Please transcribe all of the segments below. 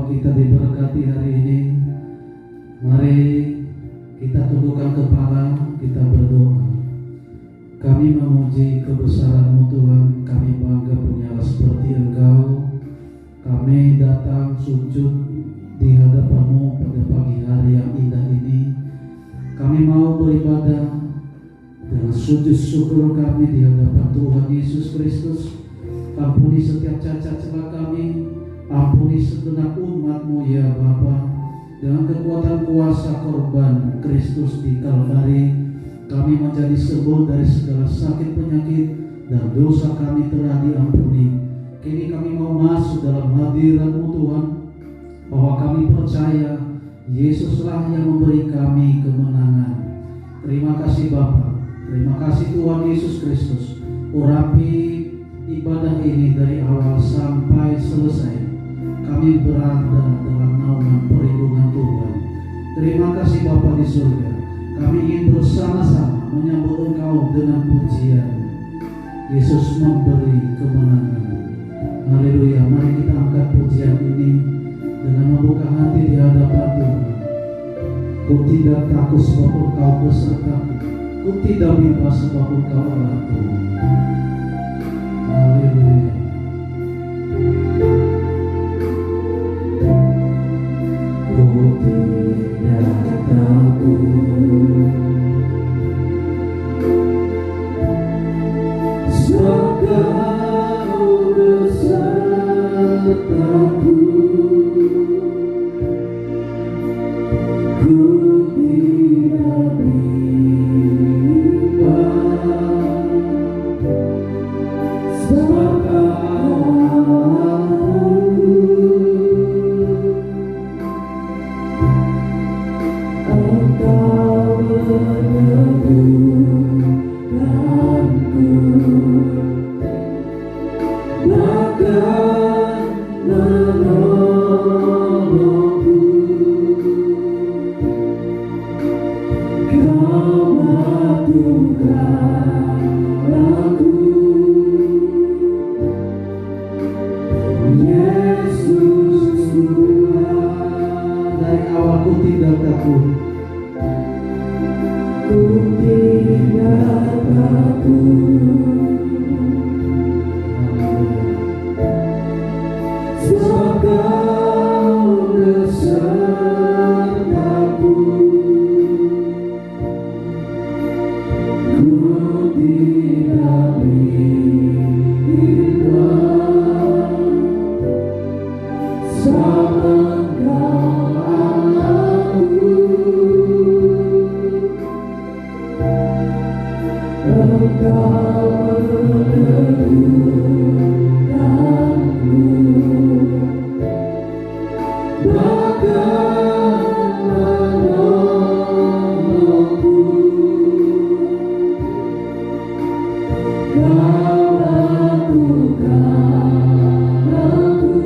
Bapa kita diberkati hari ini. Mari kita tundukkan kepala, kita berdoa. Kami memuji kebesaran-Mu Tuhan, kami bangga punya Allah seperti Engkau. Kami datang sujud di hadapan-Mu pada pagi hari yang indah ini. Kami mau beribadah dengan sujud syukur kami di hadapan Tuhan Yesus Kristus. Ampuni setiap cacat celah kami, ampuni segenap umat-Mu ya Bapa. Dengan kekuatan kuasa korban Kristus di Kalvari, kami menjadi sembuh dari segala sakit penyakit dan dosa kami telah diampuni. Kini kami mau masuk dalam hadirat-Mu Tuhan, bahwa kami percaya Yesuslah yang memberi kami kemenangan. Terima kasih Bapa, terima kasih Tuhan Yesus Kristus. Urapi ibadah ini dari awal sampai selesai. Kami berada dalam naungan perlindungan Tuhan. Terima kasih Bapa di surga. Kami ingin bersama-sama menyambut Engkau dengan pujian. Yesus memberi kemenangan. Haleluya. Mari kita angkat pujian ini dengan membuka hati di hadapan Tuhan. Ku tidak takut sebab Engkau besertaku. Ku tidak bimbang sebab Engkau Allahku. Haleluya. Ku tidak takut sebab Kau besertaku. Ku tidak bimbang sebab Engkau meneguhkanku, bahkan menolongku. Kau melakukan aku, Yesus Tuhan. Dari awal ku tidak takut, ku tidak takut sebab Kau besertaku. Ku tidak bimbang sebab Engkau Allahku. Engkau meneguhkanku, bahkan menolongku. Kau lakukan aku,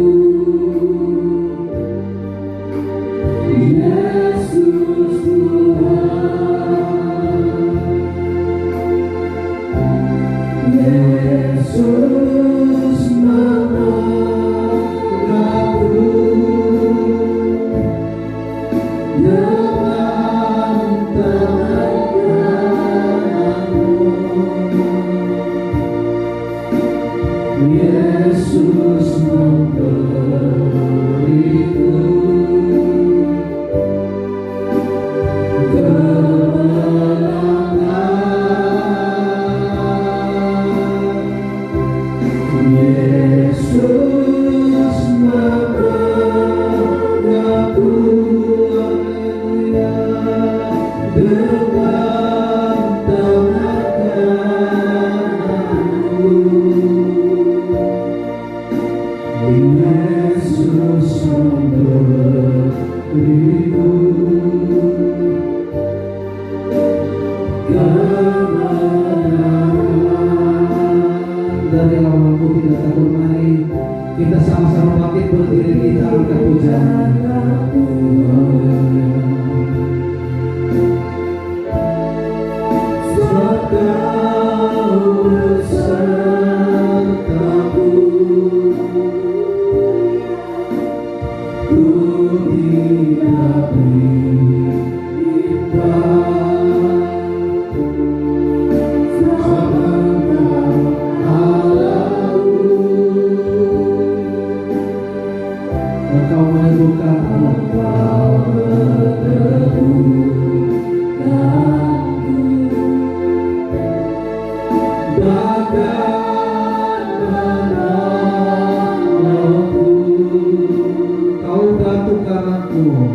Engkau meneguhkanku. Kau batu karangku.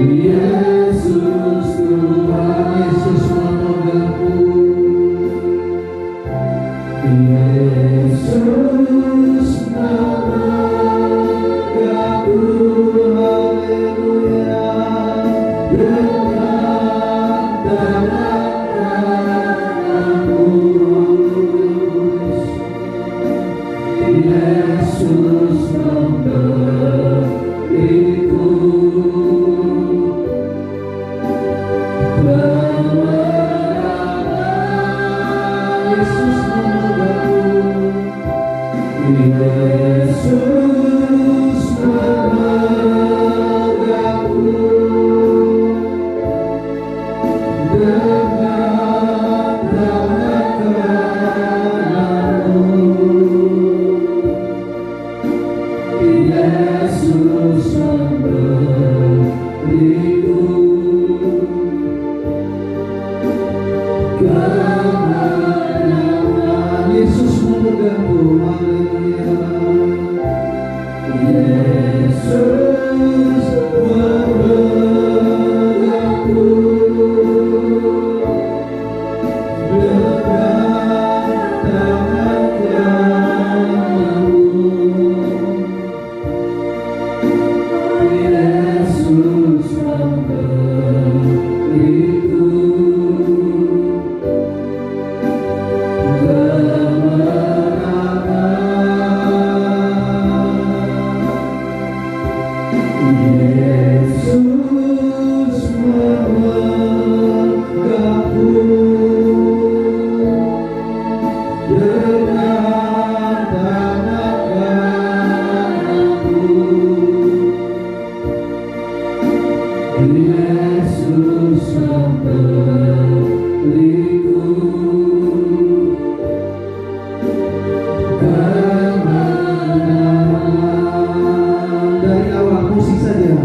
Yesus Tuhan Yesus menolongku. Yesus menolongku. Haleluya. Yesus memberiku kemenangan. Yesus memberiku. Yesus memberiku dengan tangan-Mu. Yesus memberiku kemenangan. Yesus memegangku. Haleluya. Yesus memegangku dengan tangan-Mu. Yesus memberiku Yesus memegangku dengan tangan-Mu. Yesus memberiku kemenangan. Dari awal musik saja.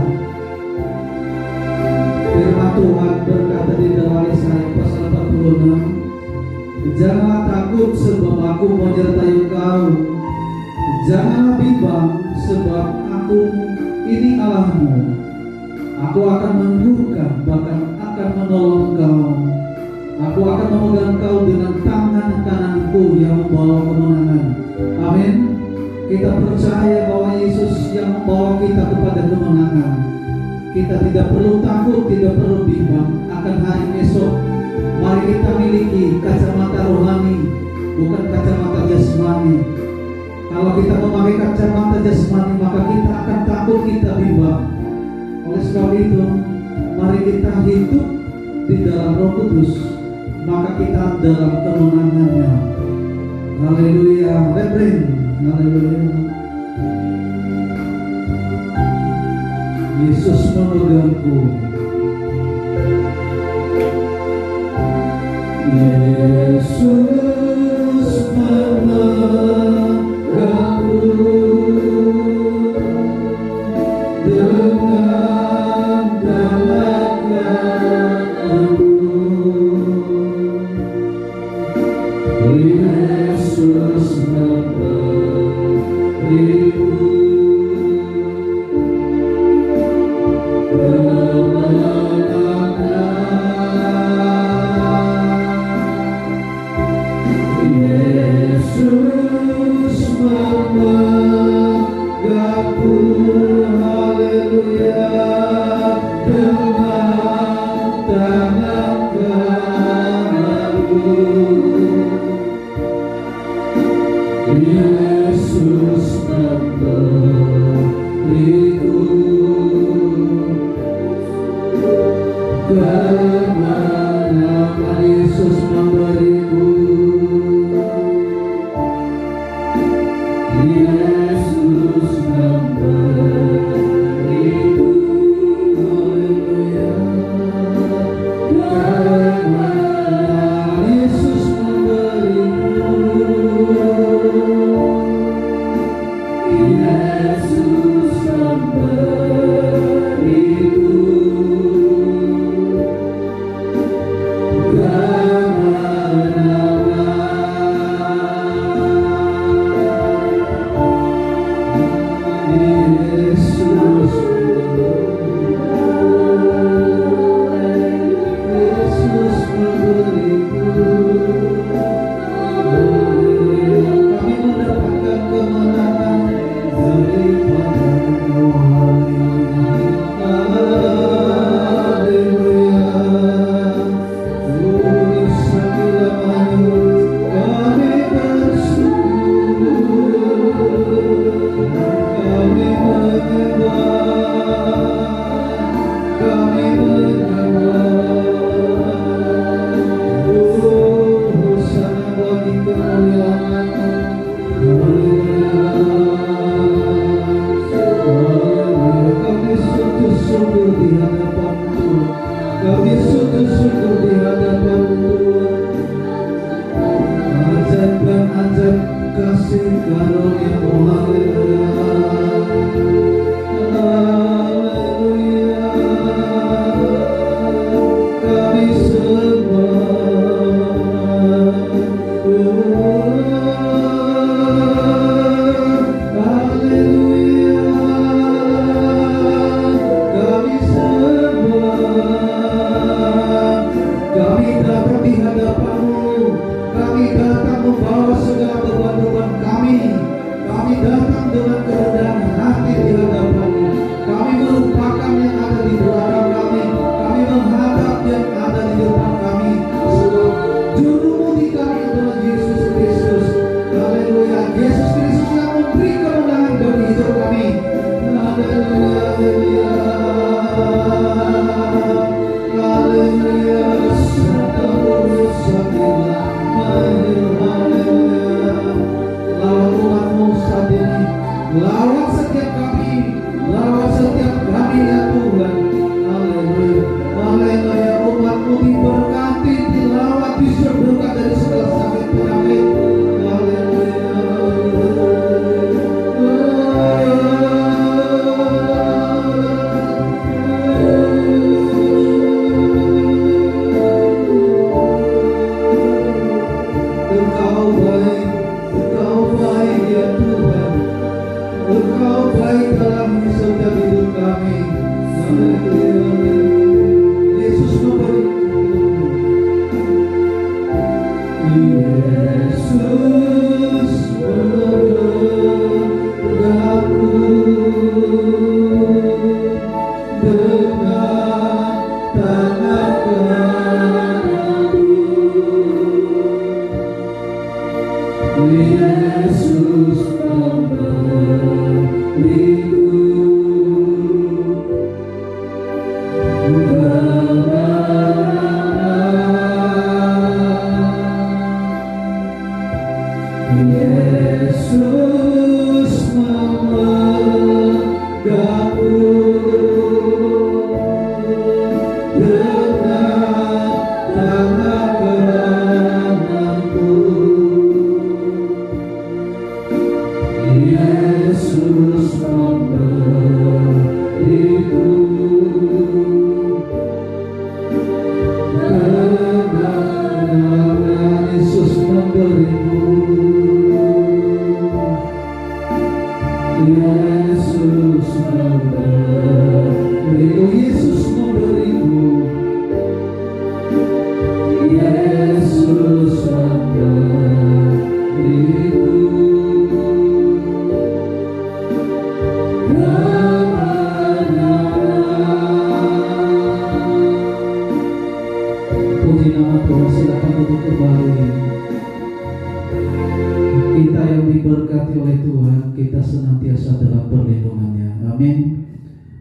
Firman Tuhan berkata di dalam Yesaya pasal 46, janganlah takut sebab aku menyertai engkau. Janganlah bimbang sebab aku ini Allahmu. Aku akan menguatkan, bahkan akan menolong engkau. Aku akan memegang engkau dengan tangan kananku yang membawa kemenangan. Amin. Kita percaya bahwa Yesus yang membawa kita kepada kemenangan. Kita tidak perlu takut, tidak perlu bimbang akan hari esok. Mari kita miliki kacamata rohani, bukan kacamata jasmani. Kalau kita memakai kacamata jasmani, maka kita akan takut, kita bimbang. Oleh sebab itu, mari kita hidup di dalam Roh Kudus, maka kita dalam kemenangannya. Haleluya. Refrain. Haleluya. Yesus memegangku. Yesus memegangku dengan tangan-Mu. Yesus memberiku Yesus memegangku. Haleluya. Dengan tangan-Mu. Yesus memberiku kemenangan. Yesus memberiku. Yesus memberiku. Haleluya. Kemenangan. Yesus kasih karunia-Mu. Haleluya. Haleluya. Kami datang di hadapan-Mu, kami datang membawa segala beban-beban kami. Kami datang dengan kerendahan hati di hadapan-Mu. Kami melupakan yang ada di belakang kami. Kami menghadap yang ada di depan kami. Sebab jurumudi kami adalah Yesus Kristus. Haleluya. Yesus Kristus yang memberi kemenangan bagi hidup kami. Haleluya. Haleluya. Lawat umat-Mu saat ini, lawat setiap kami ya Tuhan. Haleluya. Haleluya. Umat-Mu diberkati, dilawat, disembuhkan dari segala sakit penyakit.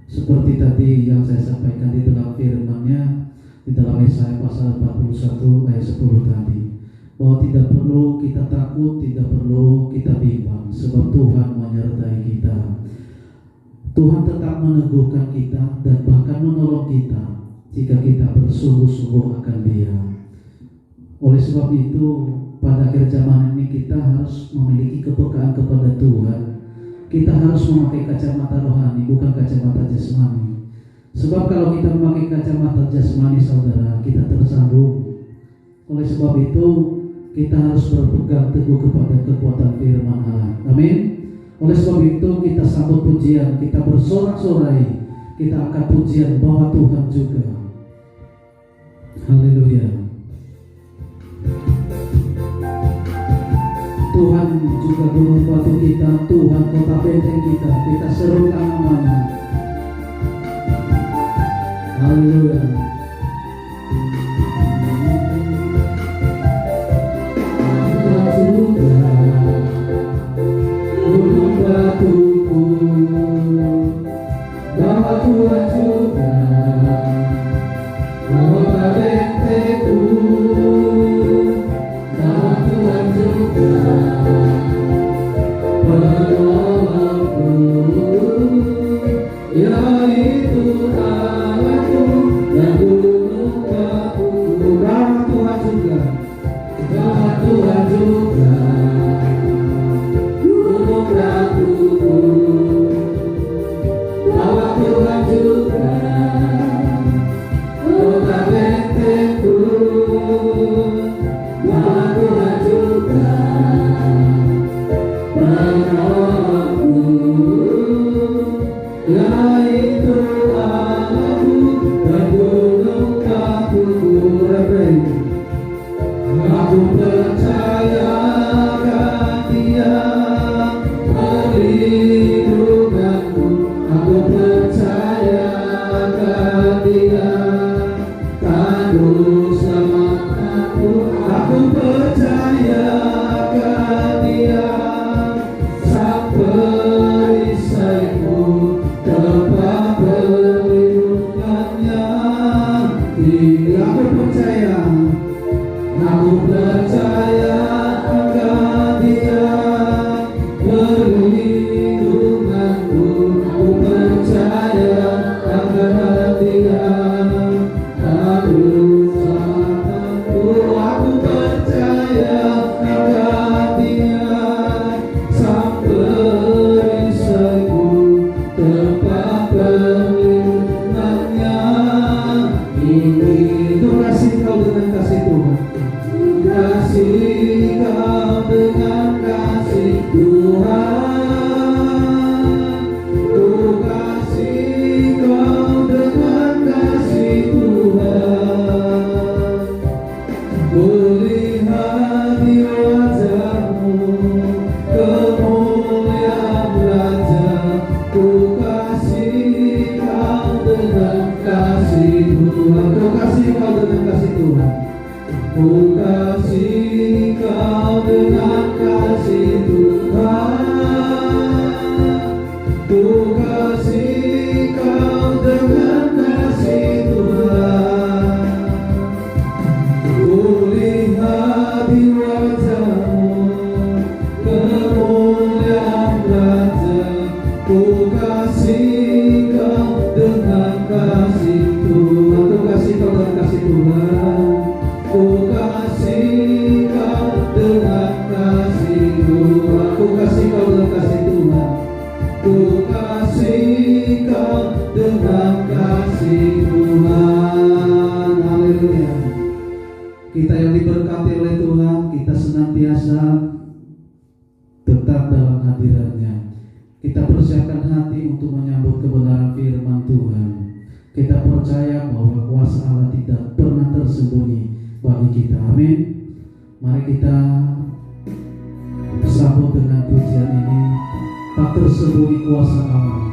Seperti tadi yang saya sampaikan di dalam firman-Nya di dalam Yesaya pasal 41 ayat 10 tadi, bahwa tidak perlu kita takut, tidak perlu kita bimbang, sebab Tuhan menyertai kita. Tuhan tetap meneguhkan kita dan bahkan menolong kita jika kita bersungguh-sungguh akan Dia. Oleh sebab itu, pada akhir zaman ini kita harus memiliki kepekaan kepada Tuhan. Kita harus memakai kacamata rohani, bukan kacamata jasmani. Sebab kalau kita memakai kacamata jasmani, saudara, kita tersandung. Oleh sebab itu, kita harus berpegang teguh kepada kekuatan firman Allah. Amin. Oleh sebab itu, kita sambut pujian, kita bersorak-sorai, kita angkat pujian bahwa Tuhan juga. Haleluya. Tuhan juga gunung batu kita, Tuhan kota benteng kita, kita serukan namanya. Haleluya. Tuhan juga gunung batuku, bahwa Tuhan juga kota bentengku, bahwa Tuhan juga penolongku, yaitu Allahku dan gunung batuku. Bahwa Tuhan juga Aku percayakan Dia perlindunganku. Aku percayakan Dia tangguh selamatku. Aku percayakan Dia sang perisaiku, tempat perlindungannya. Aku percaya, aku percaya akan Dia perlindunganku. Aku percaya akan Dia tangguh selamatku. Aku percaya akan Dia sang perisaiku, tempat perlindungannya. Ini untuk kasih kau dengan kasih Tuhan, kasih kau dengan kasih Tuhan, untuk kasih kau dengan kasih Tuhan. Kulihat di wajahmu kemuliaan Raja, ku kasih kau dengan kasih Tuhan. Ku kasih kau dengan kasih Tuhan. Ku kasih kau dengan kasih Tuhan. Ku kasih kau dengan kasih Tuhan. Kulihat di wajahmu kemuliaan Raja, ku kasih kau dengan kasih Tuhan. Ku kasih kau dengan kasih Tuhan. Ku kasih kau dengan kasih Tuhan. Ku kasih kau dengan kasih Tuhan. Ku kasih kau dengan kasih Tuhan. Haleluya. Kita yang diberkati oleh Tuhan, kita senantiasa tetap dalam hadirat-Nya. Kita persiapkan hati untuk menyambut kebenaran firman Tuhan. Kita percaya bahwa kuasa Allah tidak pernah tersembunyi bagi kita. Amin. Mari kita sambut dengan pujian ini. Tak tersembunyi kuasa Allah.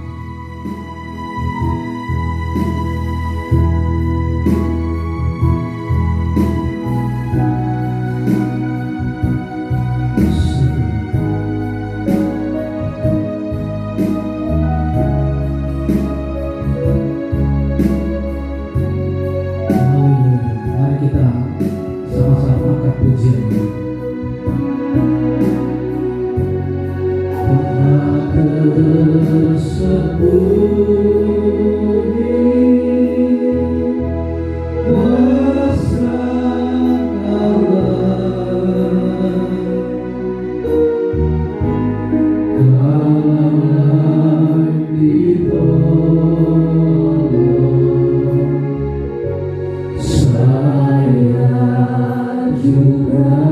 Juga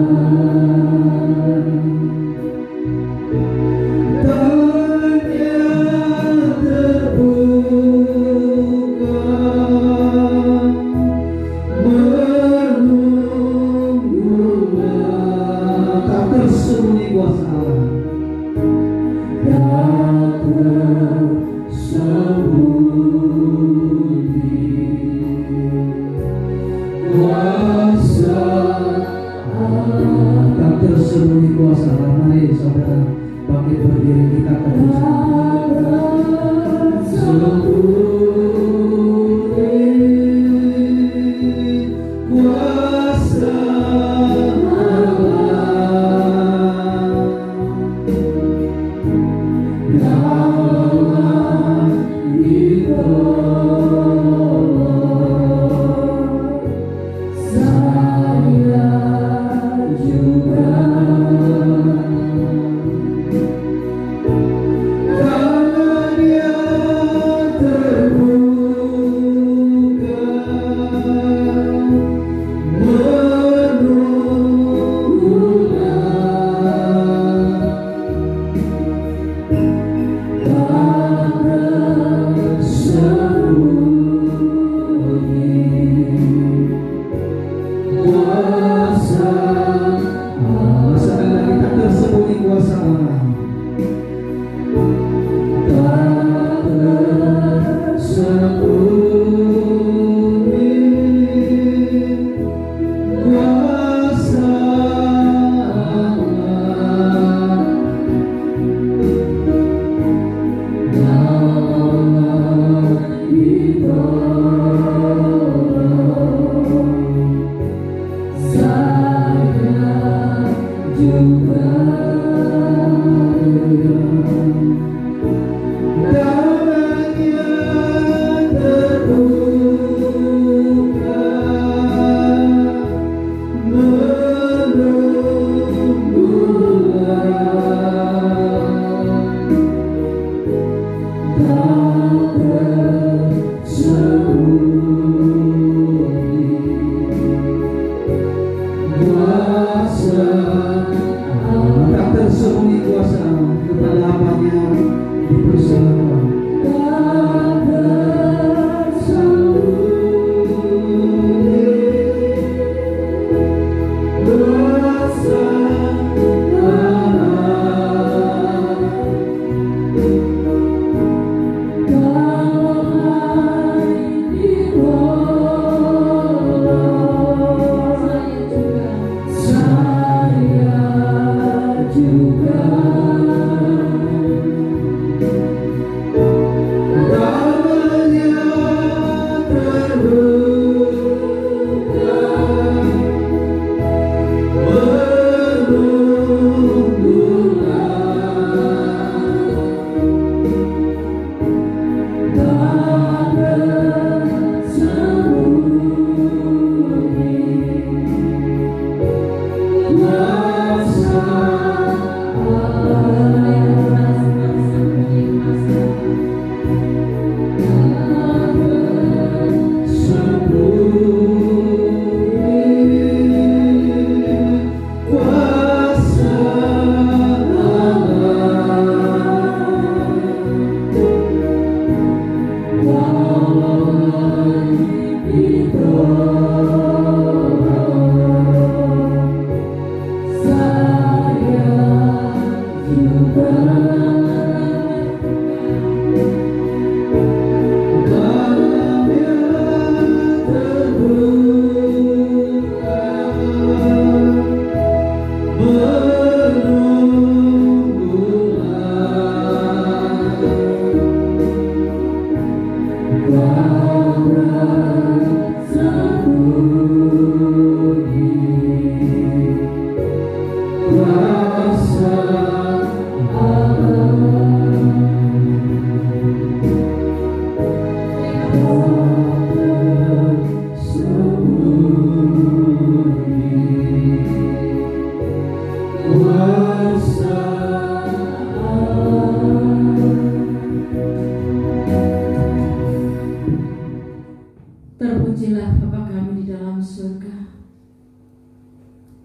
Terpujilah Bapa kami di dalam surga,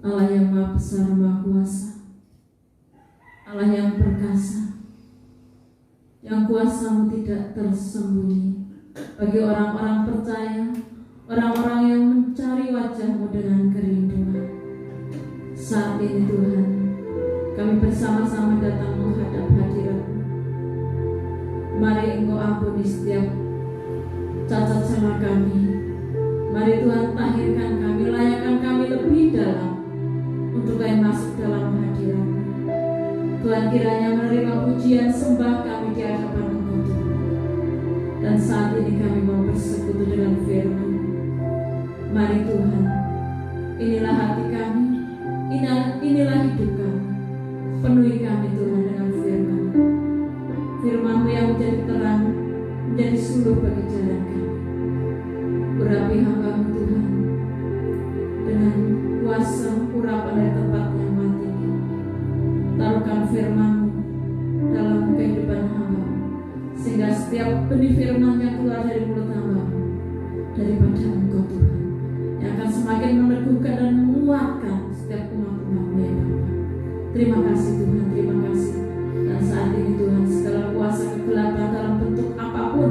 Allah yang Maha Besar, Maha Kuasa, Allah yang perkasa, yang kuasa-Mu tidak tersembunyi bagi orang-orang percaya, orang-orang yang mencari wajah-Mu dengan kerinduan. Saat ini Tuhan, kami bersama-sama datang menghadap hadirat-Mu. Mari Engkau ampuni setiap cacat celah kami. Mari Tuhan tahirkan kami, layakkan kami lebih dalam untuk kami masuk dalam hadirat-Mu. Tuhan kiranya menerima pujian sembah kami di hadapan Engkau Tuhan. Dan saat ini kami mau bersekutu dengan firman. Mari Tuhan, inilah hati kami, inilah hidup kami. Penuhi kami Tuhan dengan firman. Firman-Mu yang menjadi terang, menjadi suluh bagi jalan kami. Urapi hamba-Mu Tuhan dengan kuasa urapan dari tempat yang mati. Taruhkan firman-Mu dalam kehidupan hamba, sehingga setiap benih firman yang keluar dari mulut hamba-Mu daripada Engkau Tuhan, yang akan semakin meneguhkan dan menguatkan setiap umat-Mu ya Bapa. Terima kasih Tuhan, terima kasih. Dan saat ini Tuhan, segala kuasa kegelapan dalam bentuk apapun,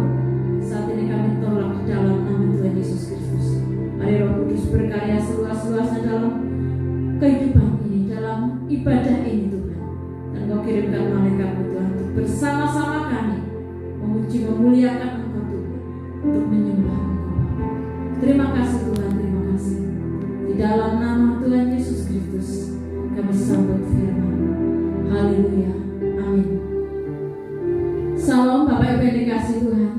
saat ini kami tolak di dalam nama Tuhan Yesus Kristus. Mari Roh Kudus berkarya seluas-luasnya dalam kehidupan ini, dalam ibadah ini Tuhan. Dan Kau kirimkan malaikat-Mu Tuhan untuk bersama-sama kami memuji, memuliakan Engkau Tuhan, untuk menyembah Engkau Bapa. Terima kasih Tuhan, terima kasih. Di dalam nama Tuhan Yesus Kristus kami sambut firman. Haleluya, amin. Salam Bapak Ibu yang dikasihi Tuhan.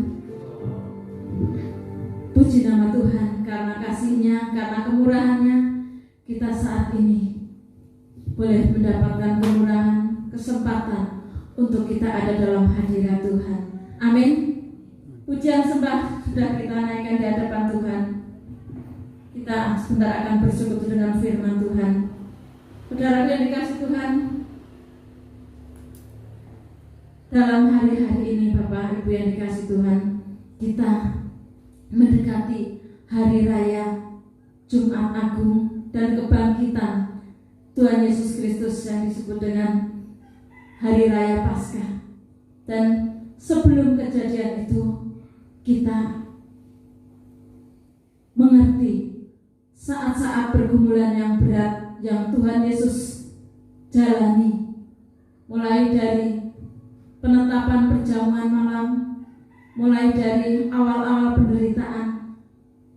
Puji nama Tuhan, karena kasih-Nya, karena kemurahan-Nya, kita saat ini boleh mendapatkan kemurahan, kesempatan untuk kita ada dalam hadirat Tuhan. Amin. Pujian sembah sudah kita naikkan di hadapan Tuhan. Kita sebentar akan bersekutu dengan firman Tuhan. Saudara yang dikasih Tuhan, dalam hari-hari ini Bapak Ibu yang dikasih Tuhan, kita mendekati hari raya Jumat Agung dan kebangkitan Tuhan Yesus Kristus yang disebut dengan Hari Raya Paskah. Dan sebelum kejadian itu, kita mengerti saat-saat pergumulan yang berat yang Tuhan Yesus jalani, mulai dari penetapan perjamuan malam, mulai dari awal-awal penderitaan.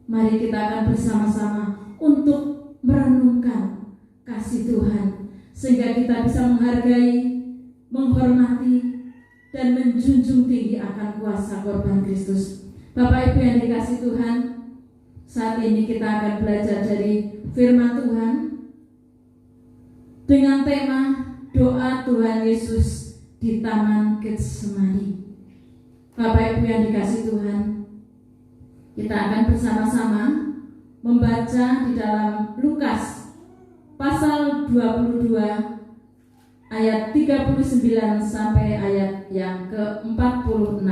Mari kita akan bersama-sama untuk merenungkan kasih Tuhan, sehingga kita bisa menghargai, menghormati, dan menjunjung tinggi akan kuasa korban Kristus. Bapak Ibu yang dikasih Tuhan, saat ini kita akan belajar dari firman Tuhan dengan tema doa Tuhan Yesus di Taman Getsemani. Bapak Ibu yang dikasih Tuhan, kita akan bersama-sama membaca di dalam Lukas pasal 22 ayat 39 sampai ayat yang ke-46.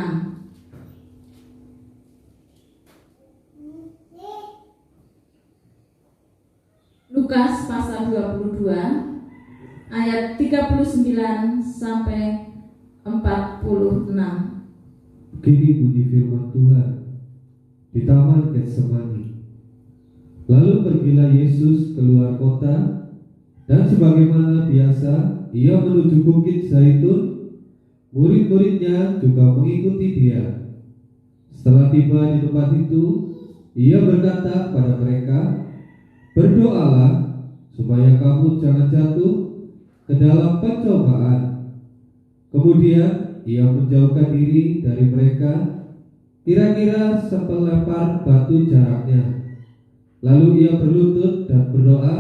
Lukas pasal 22 ayat 39 sampai 46. Begini bunyi firman Tuhan di Taman Getsemani. Lalu pergilah Yesus keluar kota, dan sebagaimana biasa ia menuju Bukit Zaitun. Murid-muridnya juga mengikuti dia. Setelah tiba di tempat itu, ia berkata kepada mereka, "Berdoalah supaya kamu jangan jatuh ke dalam pencobaan." Kemudian ia menjauhkan diri dari mereka, kira-kira sepelepar batu jaraknya. Lalu ia berlutut dan berdoa,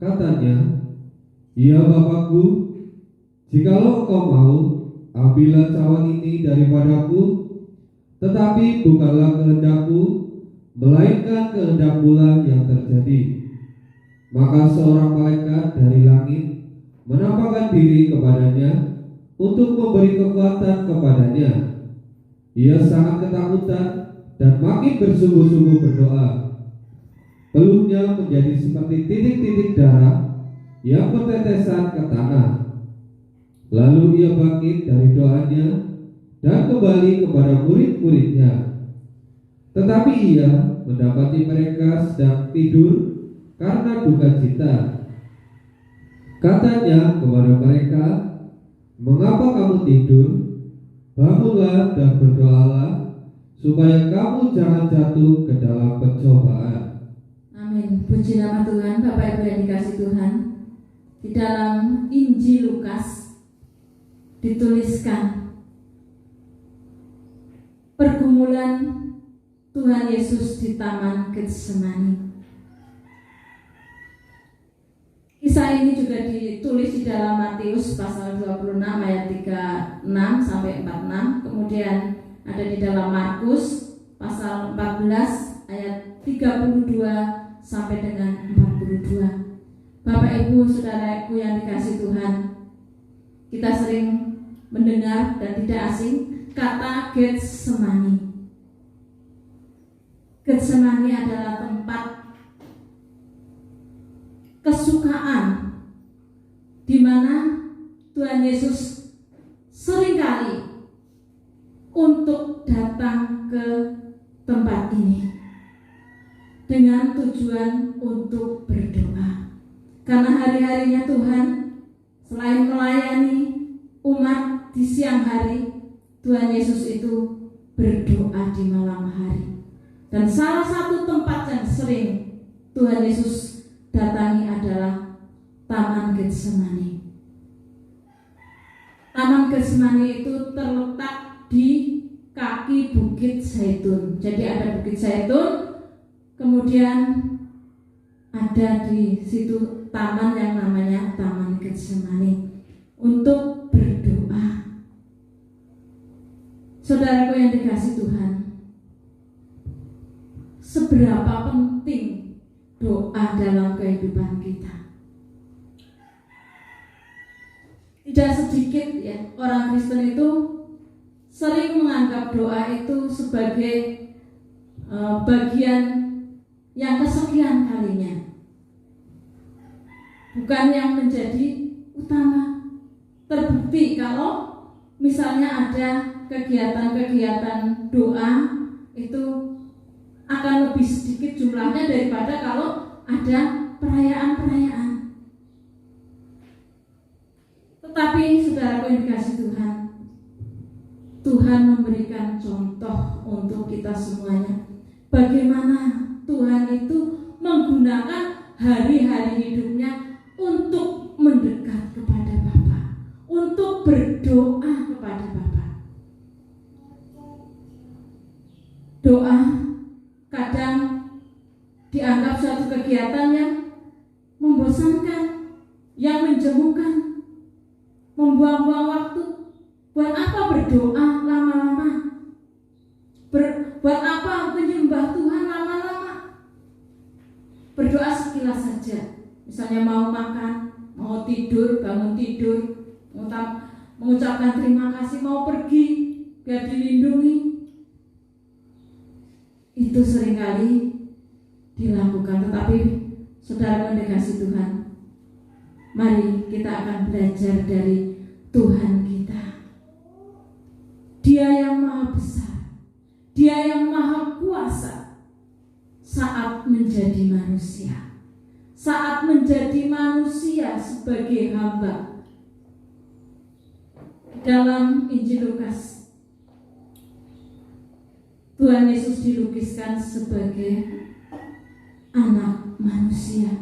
katanya, "Ya Bapakku, jikalau Engkau mau, ambillah cawan ini daripadaku, tetapi bukanlah kehendakku, melainkan kehendak-Mu lah yang terjadi." Maka seorang malaikat dari langit menampakkan diri kepadanya untuk memberi kekuatan kepadanya. Ia sangat ketakutan dan makin bersungguh-sungguh berdoa. Peluhnya menjadi seperti titik-titik darah yang bertetesan ke tanah. Lalu ia bangkit dari doanya dan kembali kepada murid-muridnya. Tetapi ia mendapati mereka sedang tidur karena duka cita. Katanya kepada mereka, "Mengapa kamu tidur? Bangunlah dan berdoalah, supaya kamu jangan jatuh ke dalam pencobaan." Amin. Puji nama Tuhan. Bapak Ibu yang dikasih Tuhan, di dalam Injil Lukas dituliskan pergumulan Tuhan Yesus di Taman Getsemani. Kisah ini juga ditulis di dalam Matius pasal 26 ayat 36 sampai 46. Kemudian ada di dalam Markus pasal 14 ayat 32 sampai dengan 42. Bapak Ibu saudaraku yang dikasih Tuhan, kita sering mendengar dan tidak asing kata Getsemani. Getsemani adalah tempat kesukaan di mana Tuhan Yesus seringkali untuk datang ke tempat ini dengan tujuan untuk berdoa. Karena hari-harinya Tuhan selain melayani umat di siang hari, Tuhan Yesus itu berdoa di malam hari. Dan salah satu tempat yang sering Tuhan Yesus datangi adalah Taman Getsemani. Taman Getsemani itu terletak di kaki Bukit Zaitun. Jadi ada Bukit Zaitun, kemudian ada di situ taman yang namanya Taman Getsemani. untuk berdoa. Saudaraku yang dikasihi Tuhan, seberapa penting doa dalam kehidupan kita. Tidak sedikit ya orang Kristen itu sering menganggap doa itu sebagai bagian yang kesekian kalinya, bukan yang menjadi utama. Terbukti kalau misalnya ada kegiatan-kegiatan doa itu akan lebih sedikit jumlahnya daripada kalau ada perayaan-perayaan. Tetapi saudaraku yang dikasihi Tuhan, Tuhan memberikan contoh untuk kita semuanya. Bagaimana Tuhan itu menggunakan hari-hari hidupnya untuk mendekat kepada Bapa, untuk berdoa kepada Bapa. Doa kadang dianggap suatu kegiatan yang membosankan, yang menjemukan, membuang-buang waktu. Buat apa berdoa lama-lama? Buat apa menyembah Tuhan lama-lama? Berdoa sekilas saja. Misalnya mau makan, mau tidur, bangun tidur, mengucapkan terima kasih, mau pergi biar dilindungi. Itu seringkali dilakukan. Tetapi saudara yang dikasihi Tuhan, mari kita akan belajar dari Tuhan kita. Dia yang maha besar, Dia yang maha kuasa. Saat menjadi manusia, saat menjadi manusia sebagai hamba. Dalam Injil Lukas, Tuhan Yesus dilukiskan sebagai anak manusia.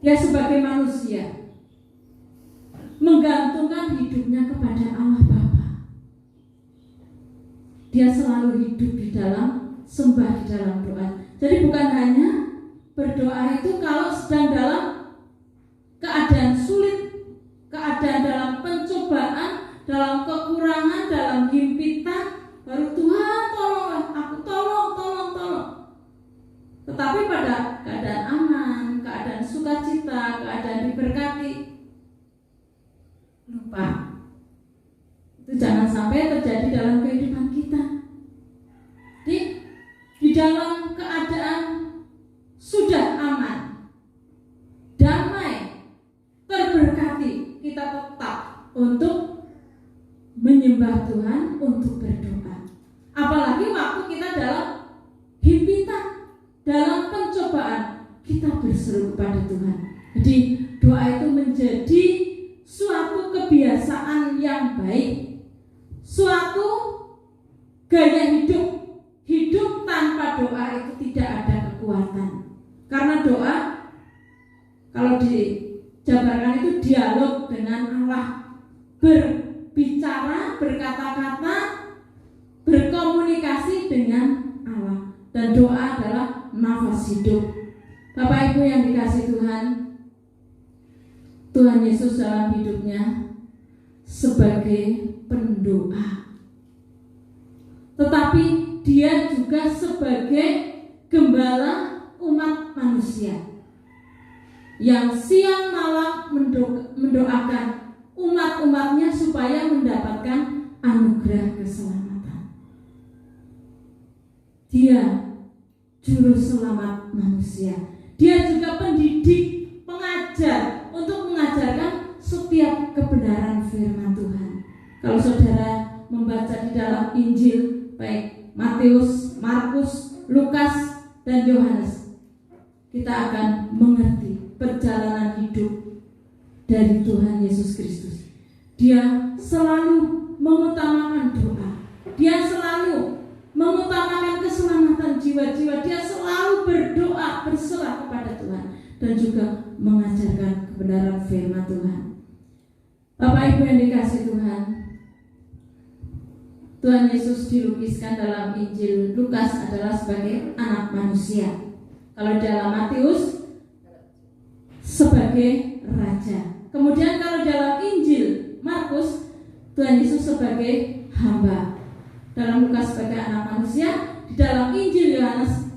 Dia sebagai manusia menggantungkan hidupnya kepada Allah Bapa. Dia selalu hidup di dalam sembah, di dalam doa. Jadi bukan hanya berdoa itu kalau sedang dalam keadaan sulit, keadaan dalam pencobaan, dalam kekurangan, dalam himpitan, baru Tuhan tolonglah aku, tolong. Tetapi pada keadaan aman, keadaan sukacita, keadaan diberkati, lupa. Itu jangan sampai terjadi dalam kehidupan kita. Di dalam keadaan sudah aman, damai, terberkati, kita tetap untuk menyembah Tuhan, untuk berdoa. Apalagi waktu kita dalam himpitan, dalam pencobaan, kita berseru kepada Tuhan. Jadi doa itu menjadi suatu kebiasaan yang baik, suatu gaya hidup. Hidup tanpa doa itu tidak ada kekuatan. Karena doa, kalau dijabarkan itu dialog dengan Allah, berbicara, berkata-kata, berkomunikasi dengan Allah. Dan doa adalah nafas hidup. Bapak Ibu yang dikasihi Tuhan, Tuhan Yesus dalam hidupnya sebagai pendoa, tetapi Dia juga sebagai gembala umat manusia yang siang malam mendoakan umat-umatnya supaya mendapatkan anugerah keselamatan. Dia juru selamat manusia. Dia juga pendidik, pengajar untuk mengajarkan setiap kebenaran firman Tuhan. Kalau saudara membaca di dalam Injil, baik Matius, Markus, Lukas, dan Yohanes, kita akan mengerti perjalanan hidup dari Tuhan Yesus Kristus. Dia selalu mengutamakan doa. Dia selalu mengutamakan keselamatan jiwa-jiwa. Dia selalu berdoa, berserah kepada Tuhan, dan juga mengajarkan kebenaran firman Tuhan. Bapak Ibu yang dikasihi Tuhan, Tuhan Yesus dilukiskan dalam Injil Lukas adalah sebagai anak manusia. Kalau dalam Matius sebagai raja. Kemudian kalau dalam Tuhan Yesus sebagai hamba, dalam Lukas sebagai anak manusia, di dalam Injil Yohanes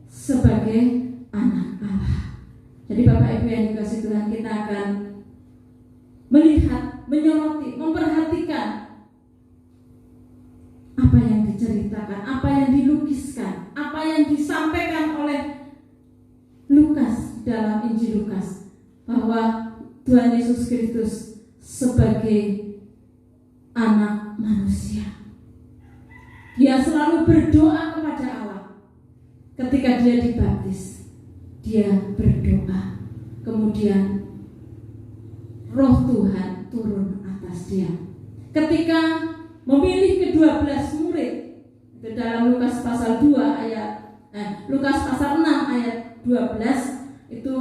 sebagai anak Allah. Jadi Bapak Ibu yang dikasihi Tuhan, kita akan melihat, menyoroti, memperhatikan apa yang diceritakan, apa yang dilukiskan, apa yang disampaikan oleh Lukas dalam Injil Lukas, bahwa Tuhan Yesus Kristus sebagai anak manusia. Dia selalu berdoa kepada Allah. Ketika dia dibaptis, dia berdoa. Kemudian Roh Tuhan turun atas dia. Ketika memilih ke-12 murid, itu dalam Lukas pasal 2 ayat Lukas pasal 6 ayat 12, itu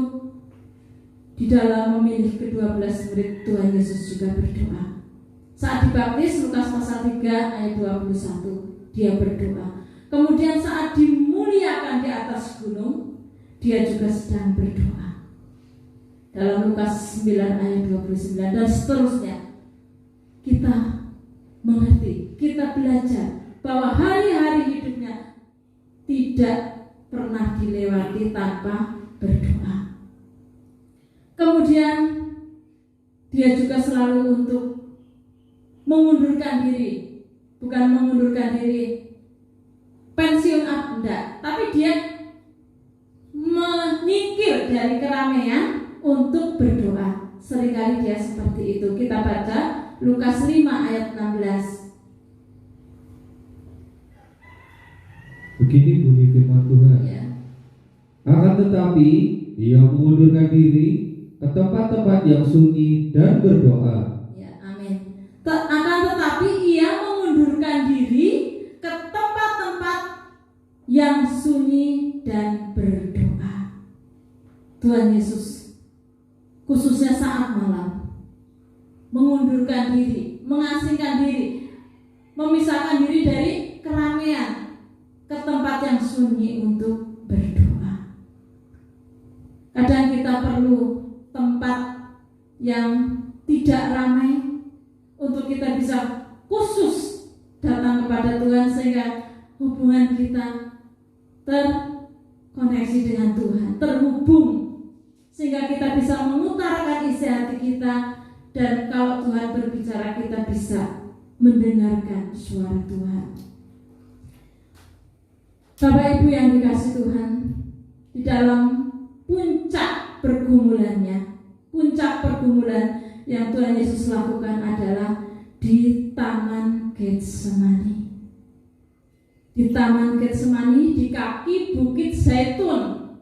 di dalam memilih ke-12 murid Tuhan Yesus juga berdoa. Saat dibaptis, Lukas pasal 3 ayat 21, dia berdoa. Kemudian saat dimuliakan di atas gunung, dia juga sedang berdoa. Dalam Lukas 9 ayat 29 dan seterusnya, kita mengerti, kita belajar bahwa hari-hari hidupnya tidak pernah dilewati tanpa berdoa. Kemudian dia juga selalu untuk mengundurkan diri, bukan mengundurkan diri pensiun enggak, tapi dia menyingkir dari keramaian untuk berdoa. Seringkali dia seperti itu. Kita baca Lukas 5 ayat 16. Begini bunyi firman Tuhan. Ya. Akan tetapi ia mengundurkan diri ke tempat-tempat yang sunyi dan berdoa. Ya, amin. Akan tetapi ia mengundurkan diri ke tempat-tempat yang sunyi dan berdoa. Tuhan Yesus khususnya saat malam mengundurkan diri, mengasingkan diri, memisahkan diri dari keramaian ke tempat yang sunyi untuk berdoa. Kadang kita perlu tempat yang tidak ramai untuk kita bisa khusus datang kepada Tuhan, sehingga hubungan kita terkoneksi dengan Tuhan, terhubung, sehingga kita bisa mengutarakan isi hati kita, dan kalau Tuhan berbicara kita bisa mendengarkan suara Tuhan. Bapak Ibu yang dikasihi Tuhan, di dalam puncak pergumulannya, puncak pergumulan yang Tuhan Yesus lakukan adalah di Taman Getsemani. Di Taman Getsemani, di kaki Bukit Zaitun,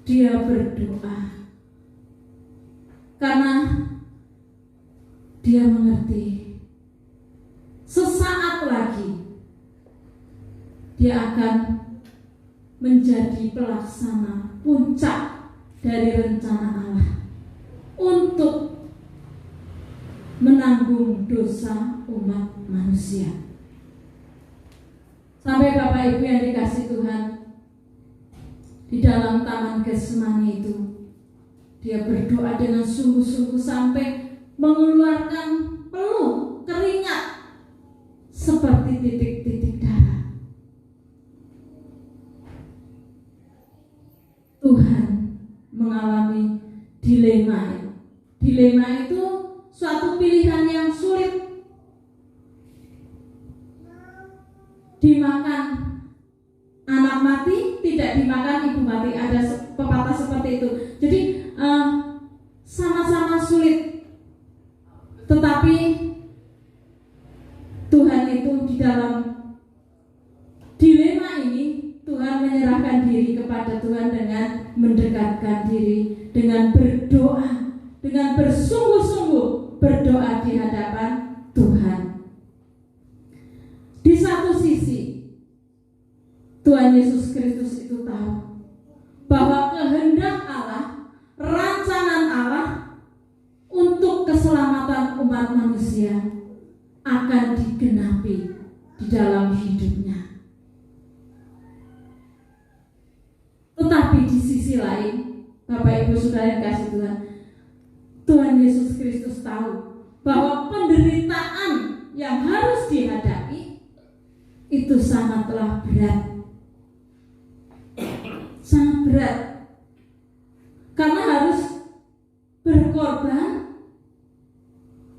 dia berdoa karena dia mengerti sesaat lagi dia akan menjadi pelaksana puncak dari rencana Allah untuk menanggung dosa umat manusia. Sampai Bapak Ibu yang dikasihi Tuhan, di dalam Taman Getsemani itu dia berdoa dengan sungguh-sungguh sampai mengeluarkan peluh, keringat seperti titik-titik darah. Tuhan mengalami dilema. Dilema itu suatu pilihan yang sulit. Dimakan anak mati, tidak dimakan ibu mati. Ada pepatah seperti itu. Jadi sama-sama sulit. Tetapi Tuhan itu di dalam dilema ini, Tuhan menyerahkan diri kepada Tuhan dengan mendekatkan diri, dengan berdoa, dengan bersungguh-sungguh berdoa di hadapan Tuhan. Di satu sisi, Tuhan Yesus Kristus itu tahu bahwa kehendak Allah, rancangan Allah untuk keselamatan umat manusia akan digenapi di dalam hidupnya. Tetapi di sisi lain, Bapak Ibu Saudara yang kasih Tuhan, Tuhan Yesus Kristus tahu bahwa penderitaan yang harus dihadapi itu sangatlah berat. Sangat berat. Karena harus berkorban,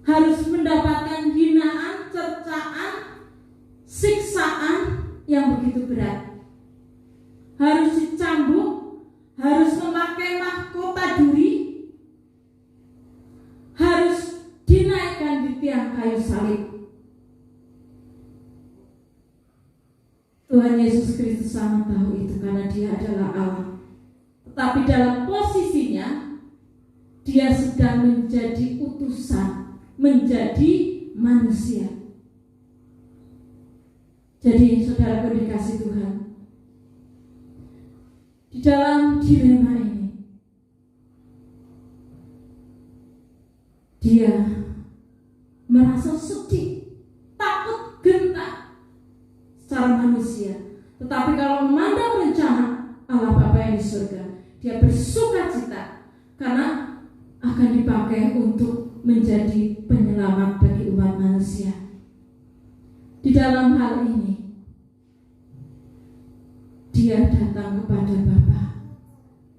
harus mendapatkan hinaan, cercaan, siksaan yang begitu berat. Harus dicambuk, harus memakai mahkota duri, harus dinaikkan di tiang kayu salib. Tuhan Yesus Kristus sangat tahu itu karena Dia adalah Allah. Tetapi dalam posisinya Dia sedang menjadi utusan, menjadi manusia. Jadi saudara dikasih Tuhan, di dalam dilema ini Dia merasa sedih, takut, gentar secara manusia. Tetapi kalau memandang rencana Allah Bapa yang di surga, Dia bersukacita karena akan dipakai untuk menjadi penyelamat bagi umat manusia. Di dalam hal ini Dia datang kepada Bapa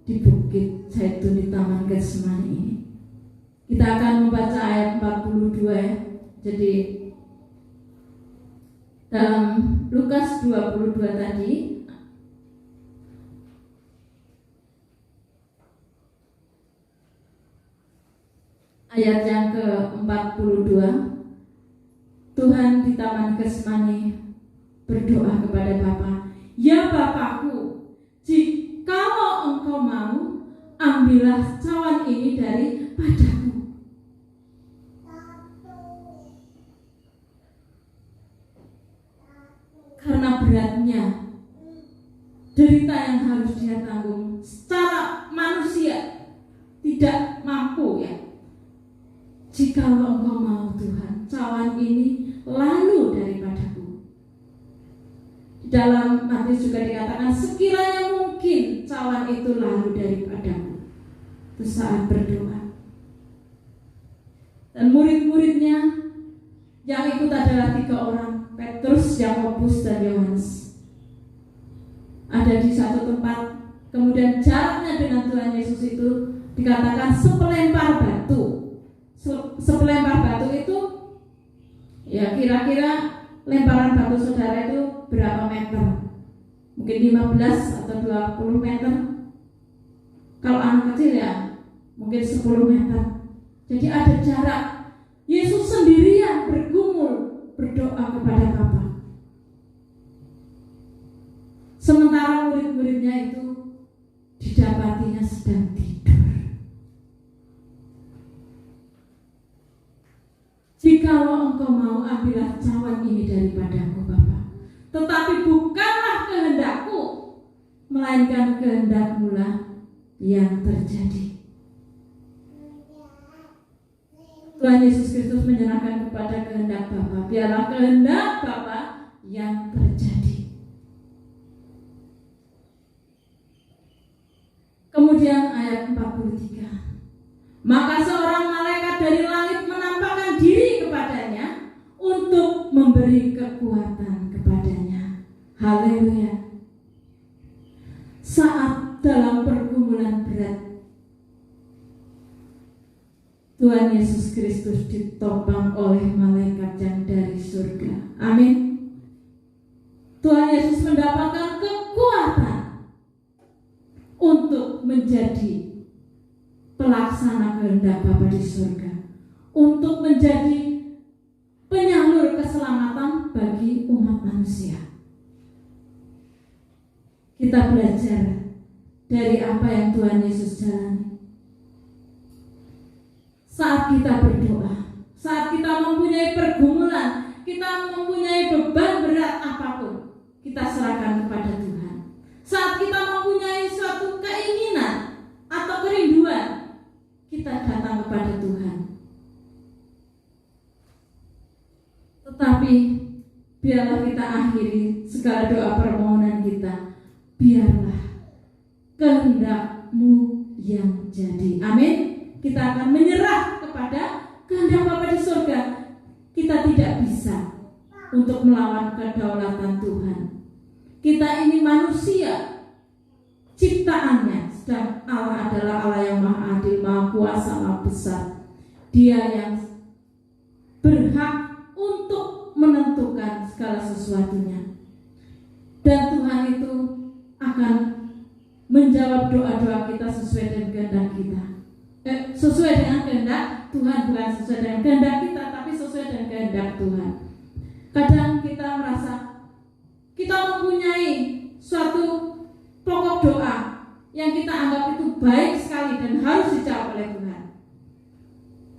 di Bukit Zaitun di Taman Getsemani ini. Kita akan membaca ayat 42 ya. Jadi dalam Lukas 22 tadi, ayat yang ke-42, Tuhan di Taman Getsemani berdoa kepada Bapa, "Ya Bapakku, jikalau Engkau mau, ambillah cawan ini daripadaku." Karena beratnya derita yang harus Dia tanggung secara manusia tidak mampu ya. Jikalau Engkau mau Tuhan, cawan ini lalu daripadaku. Di dalam Matius juga dikatakan, sekiranya mungkin cawan itu lalu daripadaku. Itu saat berdoa. Dan murid-muridnya yang ikut adalah 3 orang, Petrus, Yakobus, dan Yohanes. Ada di satu tempat. Kemudian jaraknya dengan Tuhan Yesus itu dikatakan sepelempar batu. Sepelempar batu itu ya kira-kira lemparan batu saudara itu berapa meter? Mungkin 15 atau 20 meter. Kalau anak kecil ya mungkin 10 meter. Jadi ada jarak. Yesus sendirian bergumul berdoa kepada Bapa. Sementara murid-muridnya itu didapatinya sedang tidur. Jikalau Engkau mau, ambillah cawan ini daripadaku Bapa. Tetapi bukanlah kehendakku, melainkan kehendak-Mu lah yang terjadi. Tuhan Yesus Kristus menyerahkan kepada kehendak Bapa. Biarlah kehendak Bapa yang terjadi. Kemudian ayat 43. Maka seorang malaikat dari langit menampakkan diri kepadanya untuk memberi kekuatan kepadanya. Haleluya. Saat dalam pergumulan berat, Tuhan Yesus Kristus ditopang oleh malaikat yang dari surga. Amin. Tuhan Yesus mendapatkan kekuatan untuk menjadi pelaksana kehendak Bapa di surga, untuk menjadi penyalur keselamatan bagi umat manusia. Kita belajar dari apa yang Tuhan Yesus jalani. Saat kita berdoa, saat kita mempunyai pergumulan, kita mempunyai beban berat apapun, kita serahkan kepada Tuhan. Saat kita mempunyai suatu keinginan atau kerinduan, kita datang kepada Tuhan. Tetapi biarlah kita akhiri segala doa permohonan kita. Biarlah kehendak-Mu yang jadi. Amin. Kita akan menyerah kepada kehendak Bapa di surga. Kita kita tidak bisa untuk melawan kedaulatan Tuhan. Kita ini manusia, ciptaannya, sedang Allah adalah Allah yang maha adil, maha kuasa, maha besar. Dia yang berhak untuk menentukan segala sesuatunya. Dan Tuhan itu akan menjawab doa-doa kita sesuai dengan kehendak kita. Sesuai dengan kehendak Tuhan, bukan sesuai dengan kehendak kita, tapi sesuai dengan kehendak Tuhan. Kadang kita merasa kita mempunyai suatu pokok doa yang kita anggap itu baik sekali dan harus dijawab oleh Tuhan.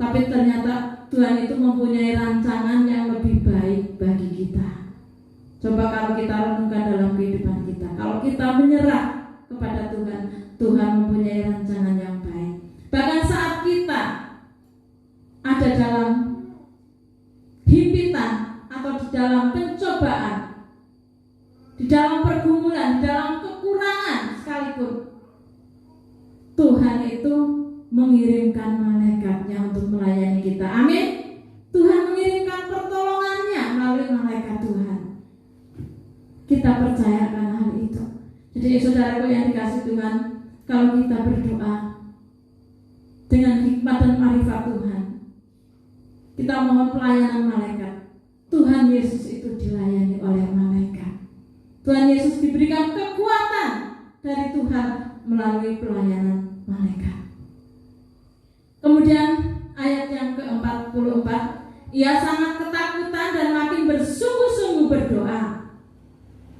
Tapi ternyata Tuhan itu mempunyai rancangan yang lebih baik bagi kita. Coba kalau kita renungkan dalam kehidupan kita, kalau kita menyerah kepada Tuhan, Tuhan mempunyai rancangan yang baik. Bahkan saat kita ada dalam himpitan atau di dalam pencobaan, di dalam pergumulan, di dalam kekurangan sekalipun, Tuhan itu mengirimkan malaikatnya untuk melayani kita. Amin. Tuhan mengirimkan pertolongannya melalui malaikat Tuhan. Kita percayakan hal itu. Jadi saudaraku yang dikasih Tuhan, kalau kita berdoa dengan hikmat dan marifat Tuhan, kita mohon pelayanan malaikat. Tuhan Yesus itu dilayani oleh malaikat. Tuhan Yesus diberikan kekuatan dari Tuhan melalui pelayanan malaikat. Kemudian ayat yang ke-44, ia sangat ketakutan dan makin bersungguh-sungguh berdoa.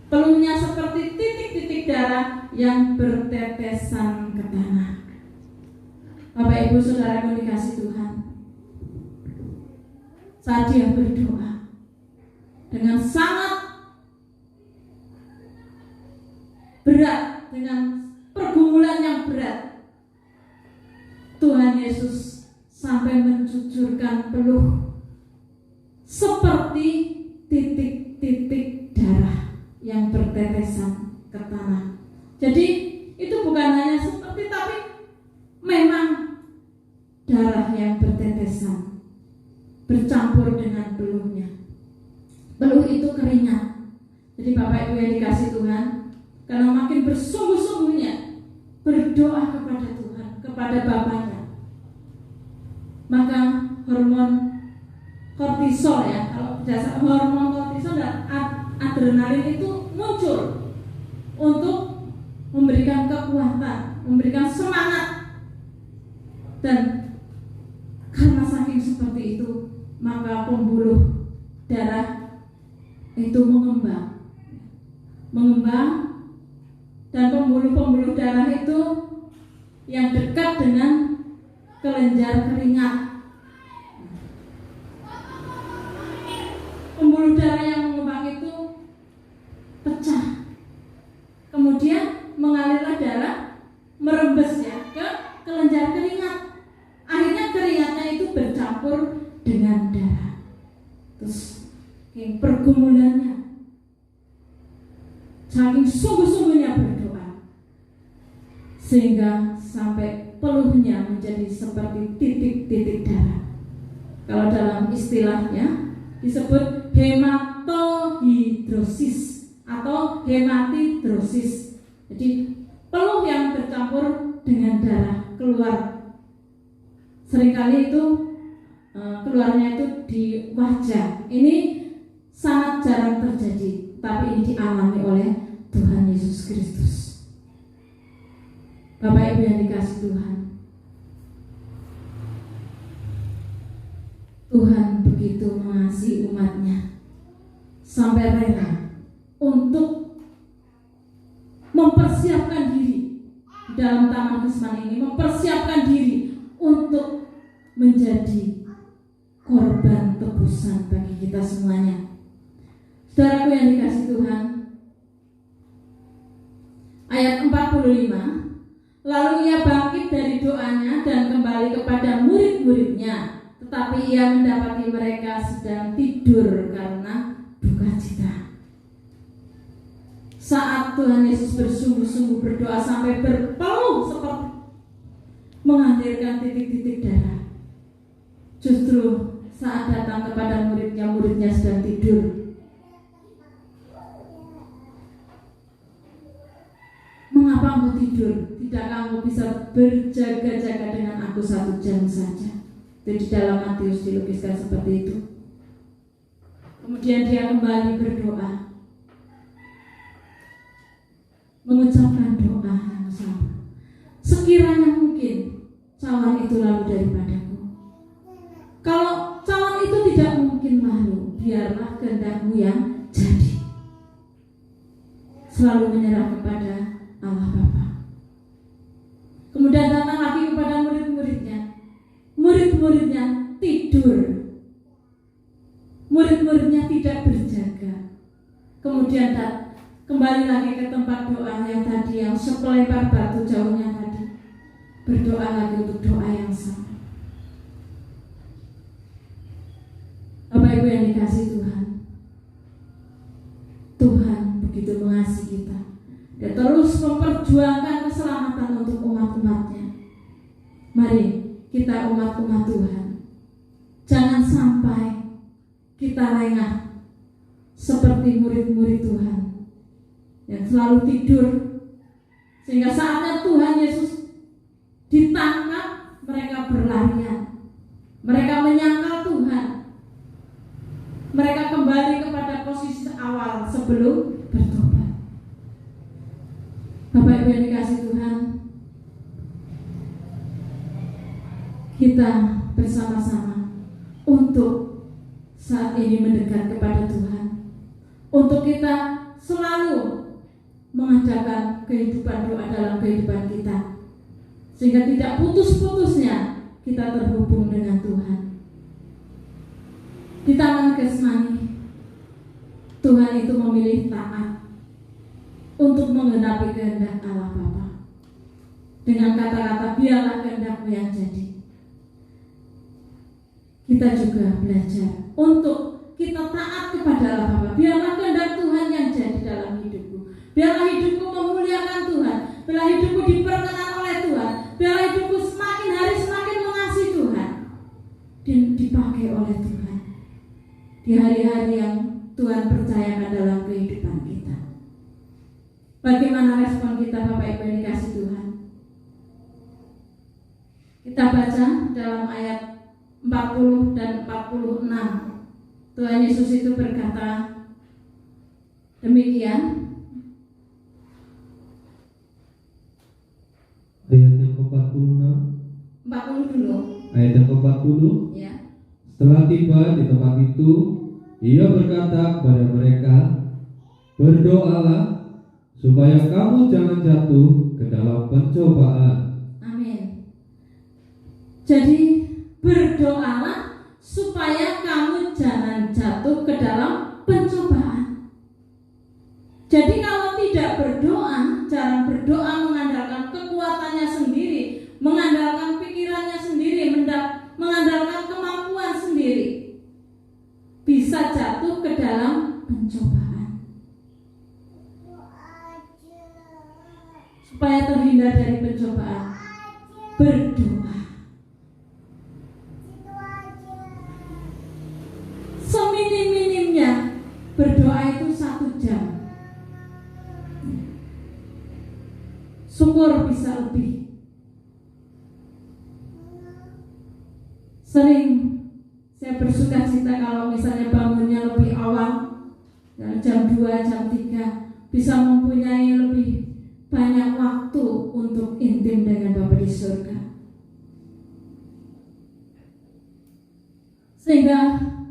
Peluhnya seperti titik-titik darah yang bertetesan ke tanah. Bapak Ibu Saudara yang dikasih Tuhan, saat dia berdoa dengan sangat berat, dengan pergumulan yang berat, Tuhan Yesus sampai mencucurkan peluh seperti titik-titik darah yang bertetesan ke tanah. Jadi itu bukan hanya seperti, tapi memang darah yang bertetesan bercampur dengan peluhnya. Peluh itu keringat. Jadi Bapak Ibu yang dikasih Tuhan, karena makin bersungguh-sungguhnya berdoa kepada Tuhan, kepada Bapaknya, maka hormon kortisol, ya, kalau berdasarkan hormon kortisol dan adrenalin itu muncul untuk memberikan kekuatan, memberikan semangat. Dan karena saking seperti itu, maka pembuluh darah itu mengembang, dan pembuluh-pembuluh darah itu yang dekat dengan kelenjar keringat. Pembuluh darah yang mengembang itu pecah, kemudian mengalirlah darah, merembes ya ke kelenjar keringat. Akhirnya keringatnya itu bercampur dengan darah. Terus pergumulannya, saking sungguh-sungguhnya berdoa, sehingga sampai peluhnya menjadi seperti titik-titik darah. Kalau dalam istilahnya disebut hematohidrosis atau hematidrosis. Jadi peluh yang bercampur dengan darah keluar. Seringkali itu keluarnya itu di wajah. Ini sangat jarang terjadi, tapi ini dialami oleh Tuhan Yesus Kristus. Bapak Ibu yang dikasih Tuhan, Tuhan begitu mengasihi umatnya sampai rela untuk mempersiapkan diri di dalam Taman Getsemanik ini, mempersiapkan diri untuk menjadi korban tebusan bagi kita semuanya. Saudaraku yang dikasih Tuhan, ayat 45, lalu ia bangkit dari doanya dan kembali kepada murid-muridnya, tetapi ia mendapati mereka sedang tidur karena duka cita. Saat Tuhan Yesus bersungguh-sungguh berdoa sampai berpeluh seperti mengalirkan titik-titik darah, justru saat datang kepada muridnya, muridnya sedang tidur. Mengapa kamu tidur? Tidak kamu bisa berjaga-jaga dengan aku 1 jam saja? Itu di dalam Matius dilukiskan seperti itu. Kemudian dia kembali berdoa, mengucapkan doa yang sama. Sekiranya mungkin cawan itu lalu daripadaku. Kalau cawan itu tidak mungkin lalu, biarlah kehendakmu yang jadi. Selalu menyerah kepada Allah Bapa. Kemudian datang lagi kepada murid-muridnya. Murid-muridnya tidur. Murid-muridnya tidak berjaga. Kemudian kembali lagi ke tempat doa yang tadi, yang sepelempar batu jauhnya tadi. Berdoa lagi untuk doa yang sama. Bapak Ibu yang dikasihi Tuhan, Tuhan begitu mengasihi kita. Dia terus memperjuangkan keselamatan untuk umat-umatnya. Mari kita umat-umat Tuhan, jangan sampai kita lengah seperti murid-murid Tuhan yang selalu tidur, sehingga saatnya Tuhan Yesus ditangkap, mereka berlarian, mereka menyangkal Tuhan, mereka kembali kepada posisi awal sebelum bertobat. Bapak Ibu yang dikasihi Tuhan, kita bersama-sama untuk saat ini mendekat kepada Tuhan, untuk kita selalu mengadakan kehidupan doa dalam kehidupan kita, sehingga tidak putus-putusnya kita terhubung dengan Tuhan. Di Taman Getsemani, Tuhan itu memilih taat untuk menggenapi kehendak Allah Bapa. Dengan kata-kata, biarlah kehendakmu yang jadi. Kita juga belajar untuk kita taat kepada Allah Bapa. Biarlah kehendak Tuhan yang jadi dalam hidupku. Biarlah hidupku memuliakan Tuhan. Biarlah hidupku diperkenan oleh Tuhan. Biarlah hidupku semakin hari semakin mengasihi Tuhan dan dipakai oleh Tuhan di hari-hari yang Tuhan percayakan dalam kehidupan kita. Bagaimana respon kita, Bapak Ibu yang dikasihi Tuhan? Kita baca dalam ayat 40 dan 46. Tuhan Yesus itu berkata demikian. Ayat yang ke-46. 40 dulu. Ayat yang ke-40. Ya. Setelah tiba di tempat itu, ia berkata kepada mereka, berdoalah supaya kamu jangan jatuh ke dalam pencobaan. Amin. Jadi berdoalah supaya kamu jangan jatuh ke dalam pencobaan. Jadi kalau tidak berdoa, jarang berdoa, mengandalkan kekuatannya sendiri, mengandalkan pikirannya sendiri, mengandalkan kemampuan sendiri, bisa jatuh ke dalam pencobaan. Supaya terhindar dari pencobaan, berdoa. Seminim-minimnya berdoa itu 1 jam. Syukur bisa lebih. Sering saya bersuka cita kalau misalnya bangunnya lebih awal, jam 2, jam 3, bisa mempunyai lebih banyak waktu untuk intim dengan Bapa di surga. Sehingga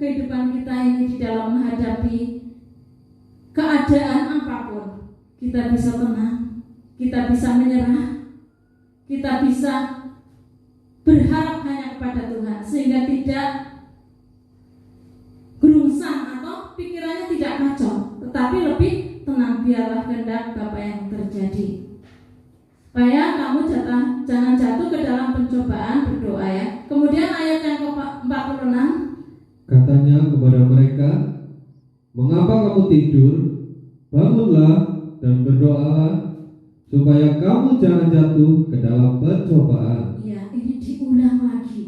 kehidupan kita ini di dalam menghadapi keadaan apapun, kita bisa tenang, kita bisa menyerah, kita bisa berharap hanya kepada Tuhan, sehingga tidak gerungsang atau pikirannya tidak kacau, tetapi lebih tenang. Biarlah kehendak Bapa yang terjadi, supaya kamu jangan jatuh ke dalam pencobaan. Berdoa ya. Kemudian ayat yang ke-46, katanya kepada mereka, mengapa kamu tidur? Bangunlah dan berdoalah supaya kamu jangan jatuh ke dalam pencobaan. ya, ini diulang lagi.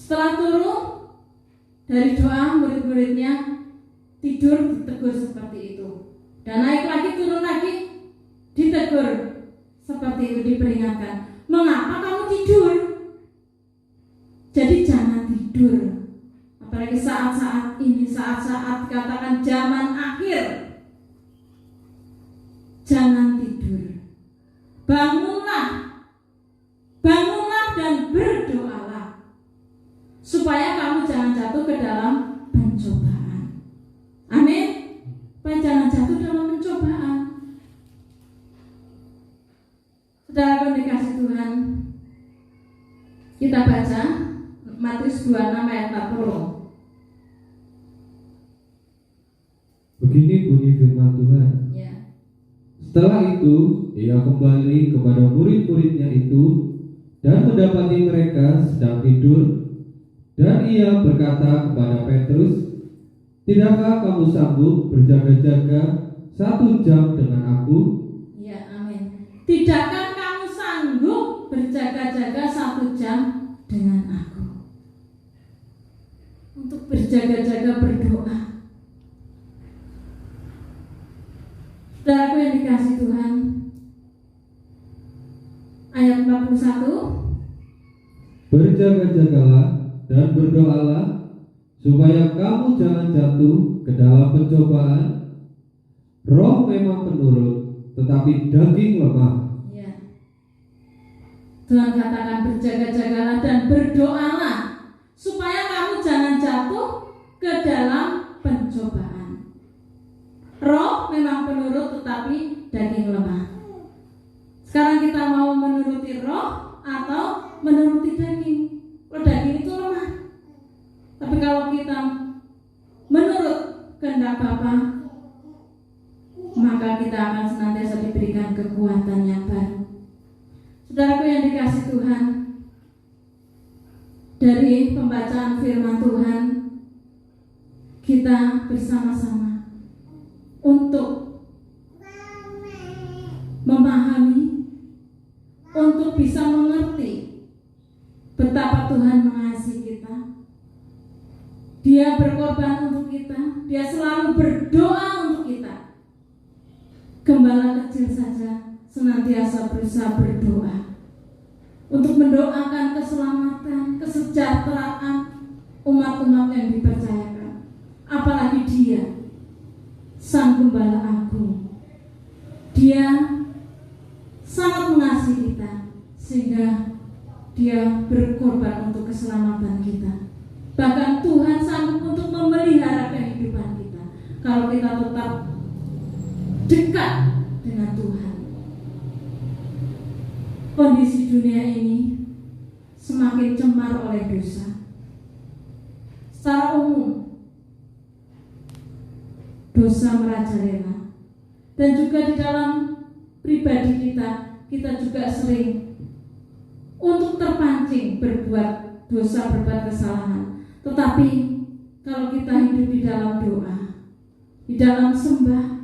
Setelah turun dari doa, murid-muridnya tidur, ditegur seperti itu. Dan naik lagi, turun lagi, ditegur seperti itu, diperingatkan. Mengapa kamu tidur? Jadi jangan tidur. Apalagi saat-saat ini, saat-saat katakan zaman akhir. Jangan tidur. Bangunlah dan berdoalah supaya kamu jangan jatuh ke dalam pencobaan. Amin. Supaya jangan jatuh dalam pencobaan. Saudara dikasih Tuhan, kita baca Matius 26 ayat 40. Begini bunyi firman Tuhan. Ya. Setelah itu, ia kembali kepada murid-muridnya itu dan mendapati mereka sedang tidur. Dan ia berkata kepada Petrus, "Tidakkah kamu sanggup berjaga-jaga 1 jam dengan aku?" Ya, amin. Tidakkah kamu sanggup berjaga-jaga 1 jam dengan aku? Untuk berjaga-jaga berdoa. Saudaraku yang dikasih Tuhan, ayat 41, "Berjaga-jagalah dan berdoalah supaya kamu jangan jatuh ke dalam pencobaan. Roh memang penurut, tetapi daging lemah." ya. Tuhan katakan berjaga-jagalah dan berdoalah supaya kamu jangan jatuh ke dalam pencobaan. Roh memang penurut tetapi daging lemah. Sekarang kita mau menuruti roh atau menuruti daging? Kalau daging itu lemah. Tapi kalau kita menurut kehendak Bapa, maka kita akan senantiasa diberikan kekuatan yang baru. Saudaraku yang dikasih Tuhan, dari pembacaan firman Tuhan, kita bersama-sama untuk memahami, untuk bisa mengerti betapa Tuhan mengasihi kita. Dia berkorban untuk kita, Dia selalu berdoa untuk kita. Gembala kecil saja senantiasa berusaha berdoa untuk mendoakan keselamatan, kesejahteraan umat-umat yang dipercayakan. Apalagi Dia, Sang Gembala Agung. Dia sangat mengasihi kita sehingga Dia berkorban untuk keselamatan kita. Bahkan Tuhan sanggup untuk memelihara kehidupan kita kalau kita tetap dekat dengan Tuhan. Kondisi dunia ini semakin cemar oleh dosa. Secara umum, dosa merajalela. Dan juga di dalam pribadi kita juga sering untuk terpancing berbuat dosa, berbuat kesalahan. Tetapi kalau kita hidup di dalam doa, di dalam sembah,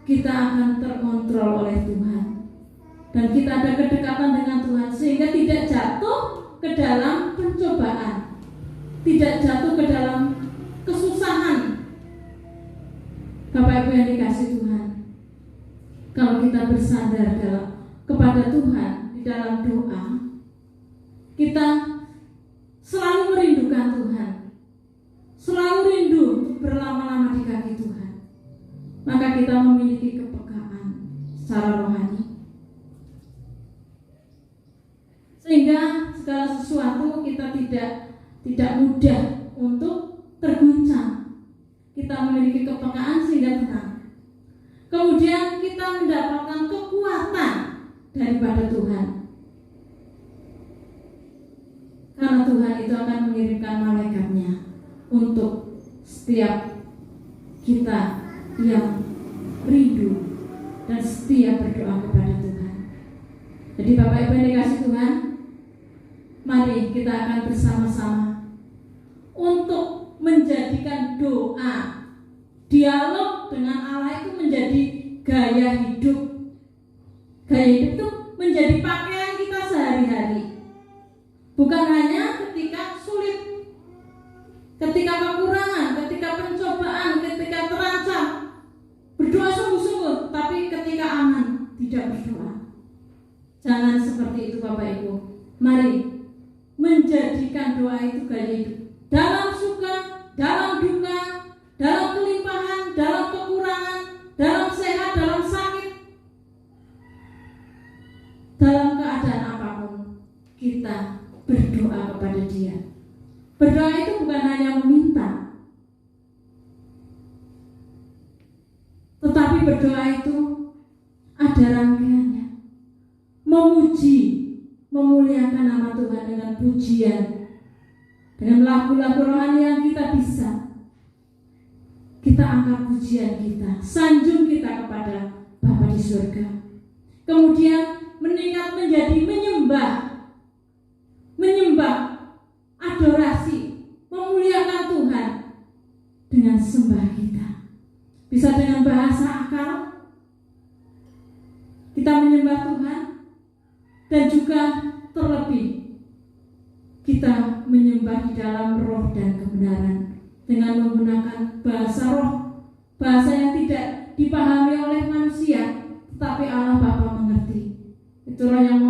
kita akan terkontrol oleh Tuhan. Dan kita ada kedekatan dengan Tuhan sehingga tidak jatuh ke dalam pencobaan, tidak jatuh ke dalam kesusahan. Bapak Ibu yang dikasih Tuhan, kalau kita bersandar kepada Tuhan di dalam doa, kita selalu merindukan Tuhan, selalu rindu untuk berlama-lama di kaki Tuhan. Maka kita memiliki kepekaan secara rohani, sehingga segala sesuatu kita tidak mudah untuk terguncang. Kita memiliki kepekaan sehingga tenang. Kemudian kita mendapatkan kekuatan daripada Tuhan. Karena Tuhan itu akan mengirimkan malaikatnya untuk setiap kita yang rindu dan setia berdoa kepada Tuhan. Jadi Bapak Ibu yang dikasih Tuhan, mari kita akan bersama-sama untuk menjadikan doa, dialog dengan Allah itu menjadi gaya hidup. Gaya hidup itu menjadi pakaian kita sehari-hari. Bukan hanya ketika sulit, ketika kekurangan, ketika pencobaan, ketika terancam, berdoa sungguh-sungguh, tapi ketika aman, tidak berdoa. Jangan seperti itu Bapak Ibu. Mari menjadikan doa itu gaya hidup. Dalam suka, dalam duka, dalam kelimpahan, dalam kekurangan, dalam sehat, dalam sakit, dalam keadaan apapun, kita berdoa kepada Dia. Berdoa itu bukan hanya meminta, tetapi berdoa itu ada rangkaiannya. Memuji, memuliakan nama Tuhan dengan pujian, dengan lagu-lagu rohani yang kita bisa. Kita angkat pujian kita, sanjung kita kepada Bapa di surga. Kemudian meningkat menjadi menyembah, adorasi, memuliakan Tuhan dengan sembah kita. Bisa dengan bahasa akal, kita menyembah Tuhan, dan juga terlebih kita menyembah di dalam roh dan kebenaran dengan menggunakan bahasa roh, bahasa yang tidak dipahami oleh manusia, tetapi Allah Bapa mengerti. Itulah yang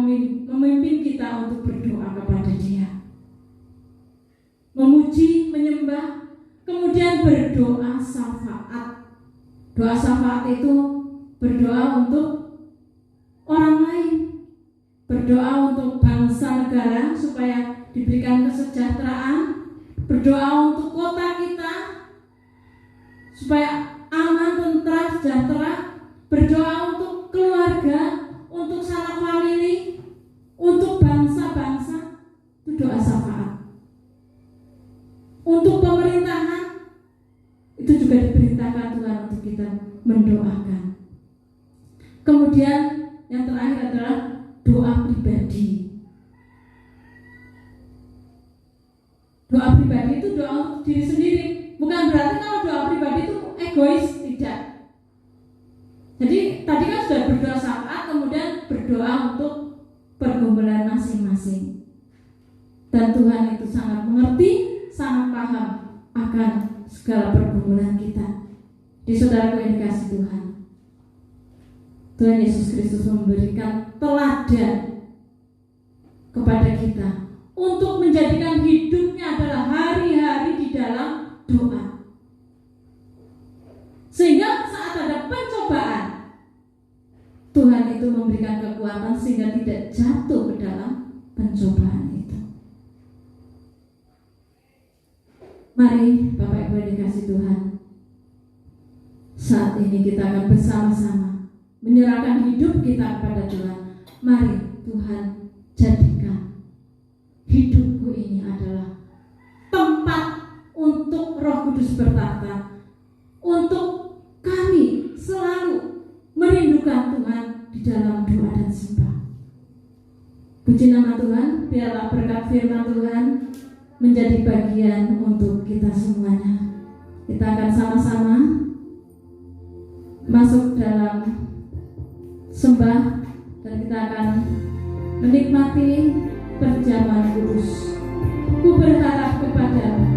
memimpin kita untuk berdoa kepada Dia. Memuji, menyembah, kemudian berdoa syafaat. Doa syafaat itu berdoa untuk orang lain, berdoa untuk bangsa negara supaya diberikan kesejahteraan, berdoa untuk kota kita supaya aman, tentram, sejahtera, berdoa untuk keluarga, untuk sanak famili, untuk bangsa-bangsa. Itu doa syafaat. Untuk pemerintahan, itu juga diperintahkan Tuhan untuk kita mendoakan. Kemudian yang terakhir adalah doa pribadi. Doa pribadi itu doa untuk diri sendiri. Bukan berarti kalau doa pribadi itu egois, tidak. Jadi tadi kan sudah berdoa syafaat, kemudian berdoa untuk pergumulan masing-masing. Dan Tuhan itu sangat mengerti, sangat paham akan segala pergumulan kita. Di saudaraku yang dikasih Tuhan, Tuhan Yesus Kristus memberikan teladan kepada kita untuk menjadikan hidupnya adalah hari-hari di dalam doa. Sehingga saat ada pencobaan, Tuhan itu memberikan kekuatan sehingga tidak jatuh ke dalam pencobaan itu. Mari Bapak Ibu yang dikasih Tuhan, saat ini kita akan bersama-sama menyerahkan hidup kita kepada Tuhan. Mari Tuhan jadikan hidupku ini adalah tempat untuk Roh Kudus bertata, untuk kami selalu merindukan Tuhan di dalam doa dan sembah. Puji nama Tuhan, biarlah berkat firman Tuhan menjadi bagian untuk kita semuanya. Kita akan sama-sama masuk dalam sembah dan kita akan menikmati perjamuan kudus. Ku berharap kepadamu.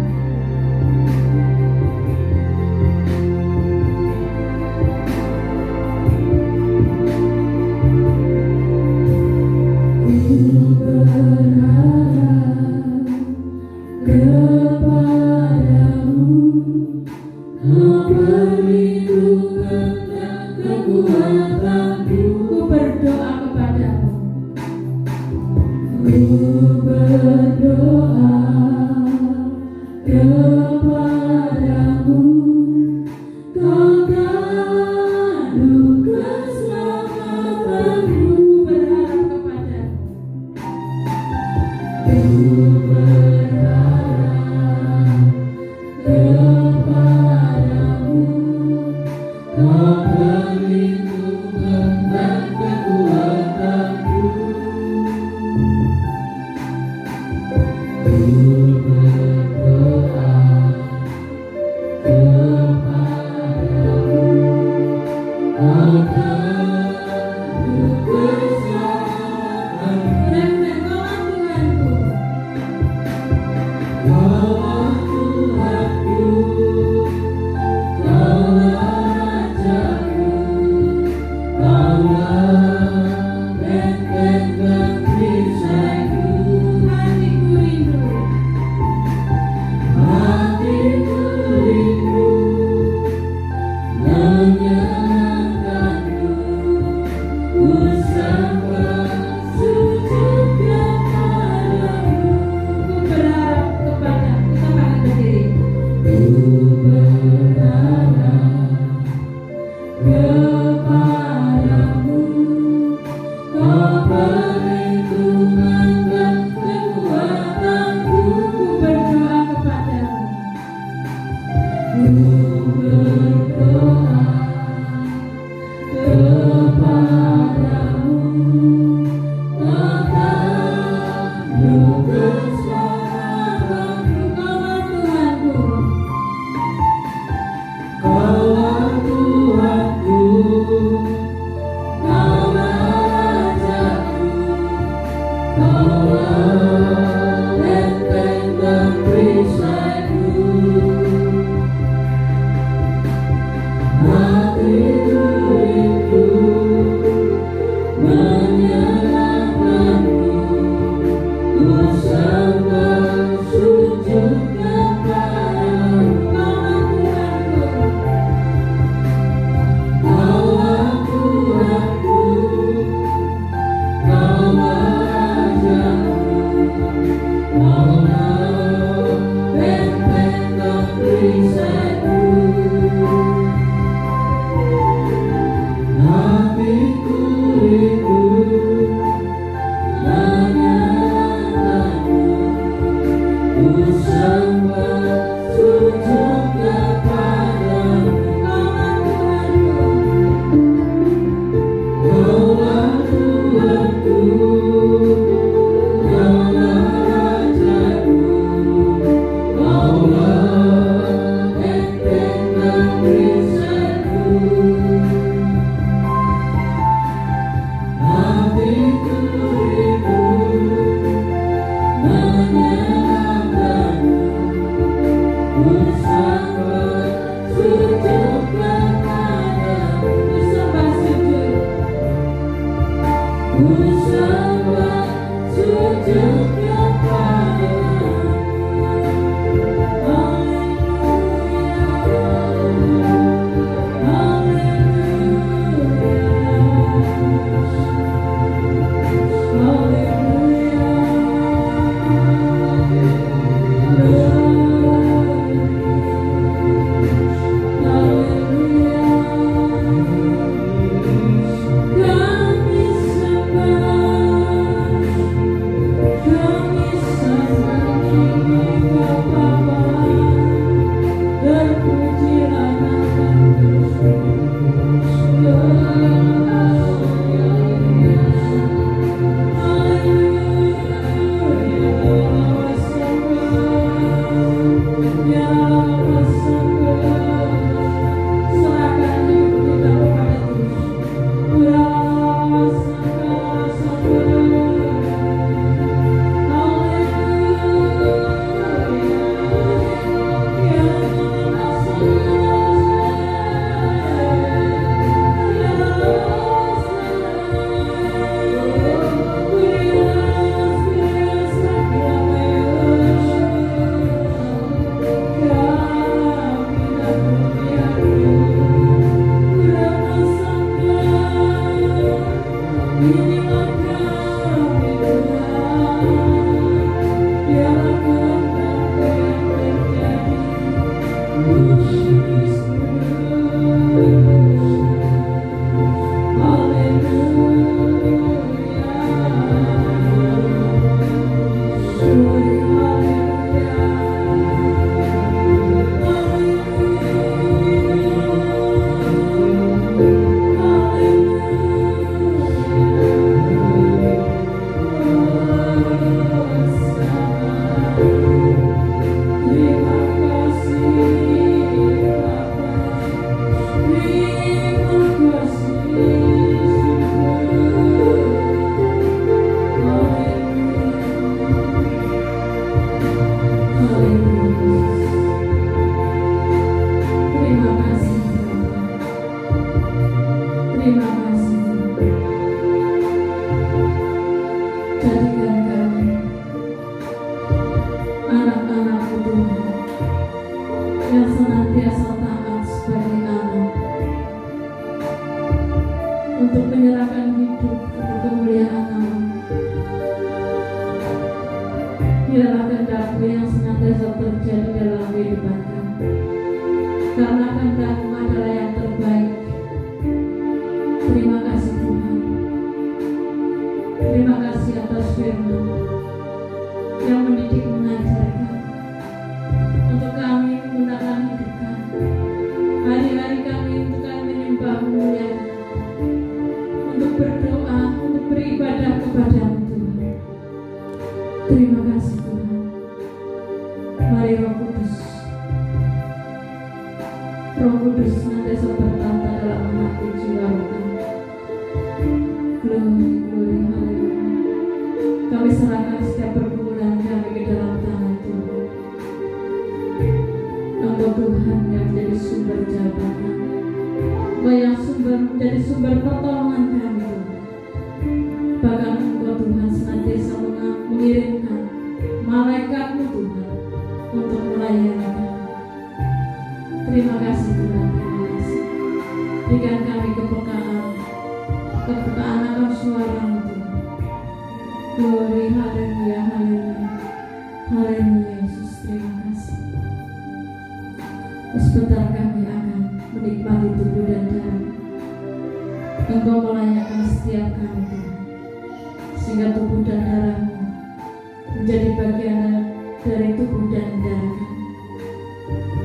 dari tubuh dan darah kami.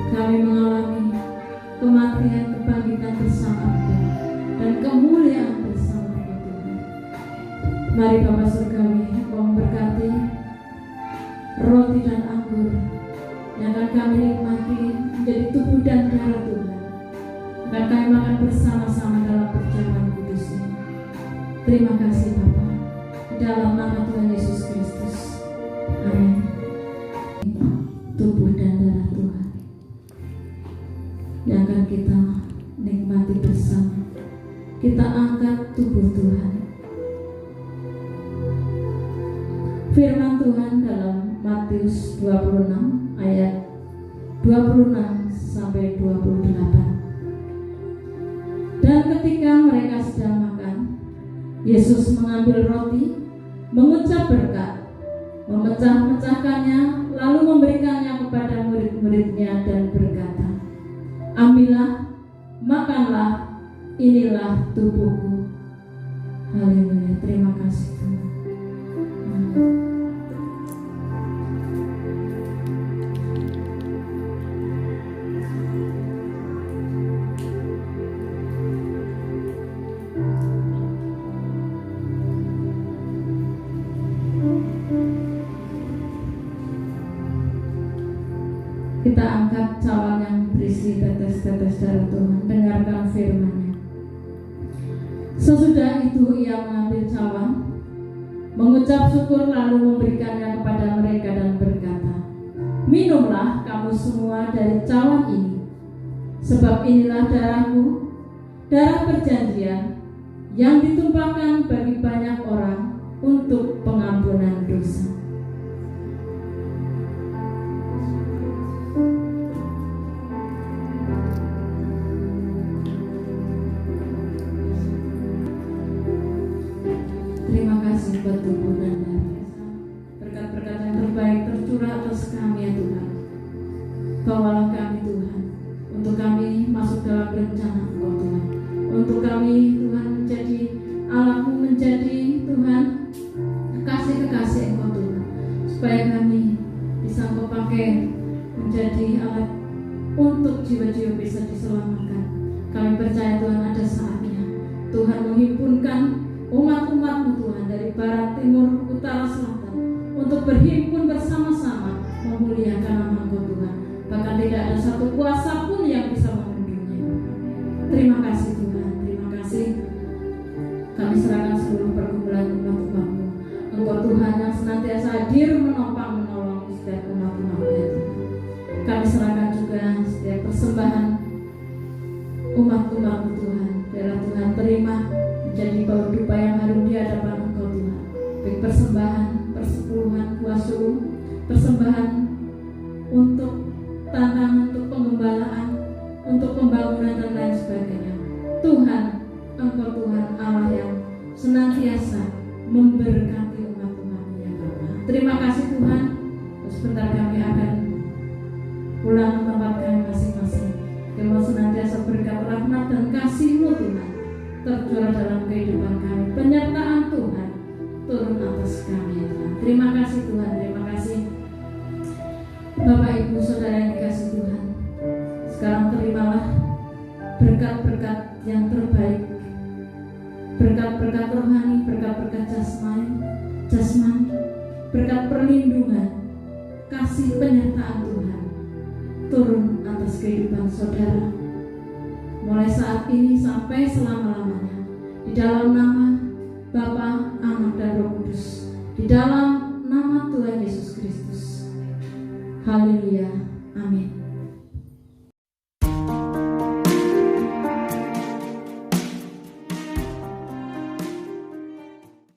Kami mengalami kematian, kebangkitan bersama Engkau dan kemuliaan bersama Engkau Tuhan. Mari Bapa Surgawi, Engkau memberkati roti dan anggur yang akan kami nikmati menjadi tubuh dan darah Tuhan. Akan kami makan bersama-sama dalam perjamuan kudus ini. Terima kasih Bapa, dalam nama Tuhan Yesus Kristus. Amin. Tubuh dan darah Tuhan yang akan kita nikmati bersama. Kita angkat tubuh Tuhan. Firman Tuhan dalam Matius 26 ayat 26 sampai 28. Dan ketika mereka sedang makan, Yesus mengambil roti, mengucap berkat, memecah-mecahkannya, lalu memberikannya kepada murid-muridnya dan berkata, "Ambillah, makanlah, inilah tubuhku." Haleluya, terima kasih Tuhan. Kita angkat cawan yang berisi tetes-tetes darah Tuhan. Dengarkan firman-Nya. Sesudah itu ia mengambil cawan, mengucap syukur, lalu memberikannya kepada mereka dan berkata, "Minumlah kamu semua dari cawan ini, sebab inilah darahku, darah perjanjian yang ditumpahkan bagi banyak orang untuk pengampunan dosa." Terima kasih buat tubuh dan darah. Berkat-berkat yang terbaik tercurah atas kami ya Tuhan. Bawalah kami Tuhan, untuk kami masuk dalam rencana Engkau Tuhan. Untuk kami Tuhan menjadi alatmu, menjadi Tuhan kekasih-kekasih Engkau Tuhan. Supaya kami bisa Engkau pakai menjadi alat untuk jiwa-jiwa bisa diselamatkan. Kami percaya Tuhan ada saatnya Tuhan menghimpunkan umat-umat-Mu Tuhan dari barat, timur, utara, selatan untuk berhimpun bersama-sama memuliakan nama Engkau Tuhan. Bahkan tidak ada satu kuasa pun yang bisa menunduknya. Terima kasih Tuhan, terima kasih. Kami serahkan seluruh pergumulan umat-umat-Mu. Engkau Tuhan yang senantiasa hadir menopang, menolong setiap umat-umat-Mu ya Tuhan. Kami serahkan juga setiap persembahan umat-umat-Mu Tuhan. Biarlah Tuhan terima menjadi bau dupa yang harum di hadapan Engkau Tuhan. Baik persembahan, persepuluhan, kuasum, persembahan untuk tantangan, untuk pengembalaan, untuk pembangunan dan lain sebagainya. Tuhan, Engkau Tuhan Allah yang senantiasa memberkati umat-umat-Mu ya Bapa. Terima kasih Tuhan. Sebentar kami akan pulang ke tempat kami masing-masing. Kami senantiasa berkat rahmat dan kasih-Mu Tuhan tercurah dalam kehidupan kami. Penyertaan Tuhan turun atas kami ya Tuhan. Terima kasih Tuhan, terima kasih Bapak Ibu Saudara yang dikasih Tuhan. Sekarang terimalah berkat-berkat yang terbaik, berkat-berkat rohani, berkat-berkat jasmani, berkat perlindungan, kasih penyertaan Tuhan turun atas kehidupan saudara mulai saat ini sampai selama-lamanya, di dalam nama Bapa, Anak dan Roh Kudus, di dalam nama Tuhan Yesus Kristus. Haleluya, amin.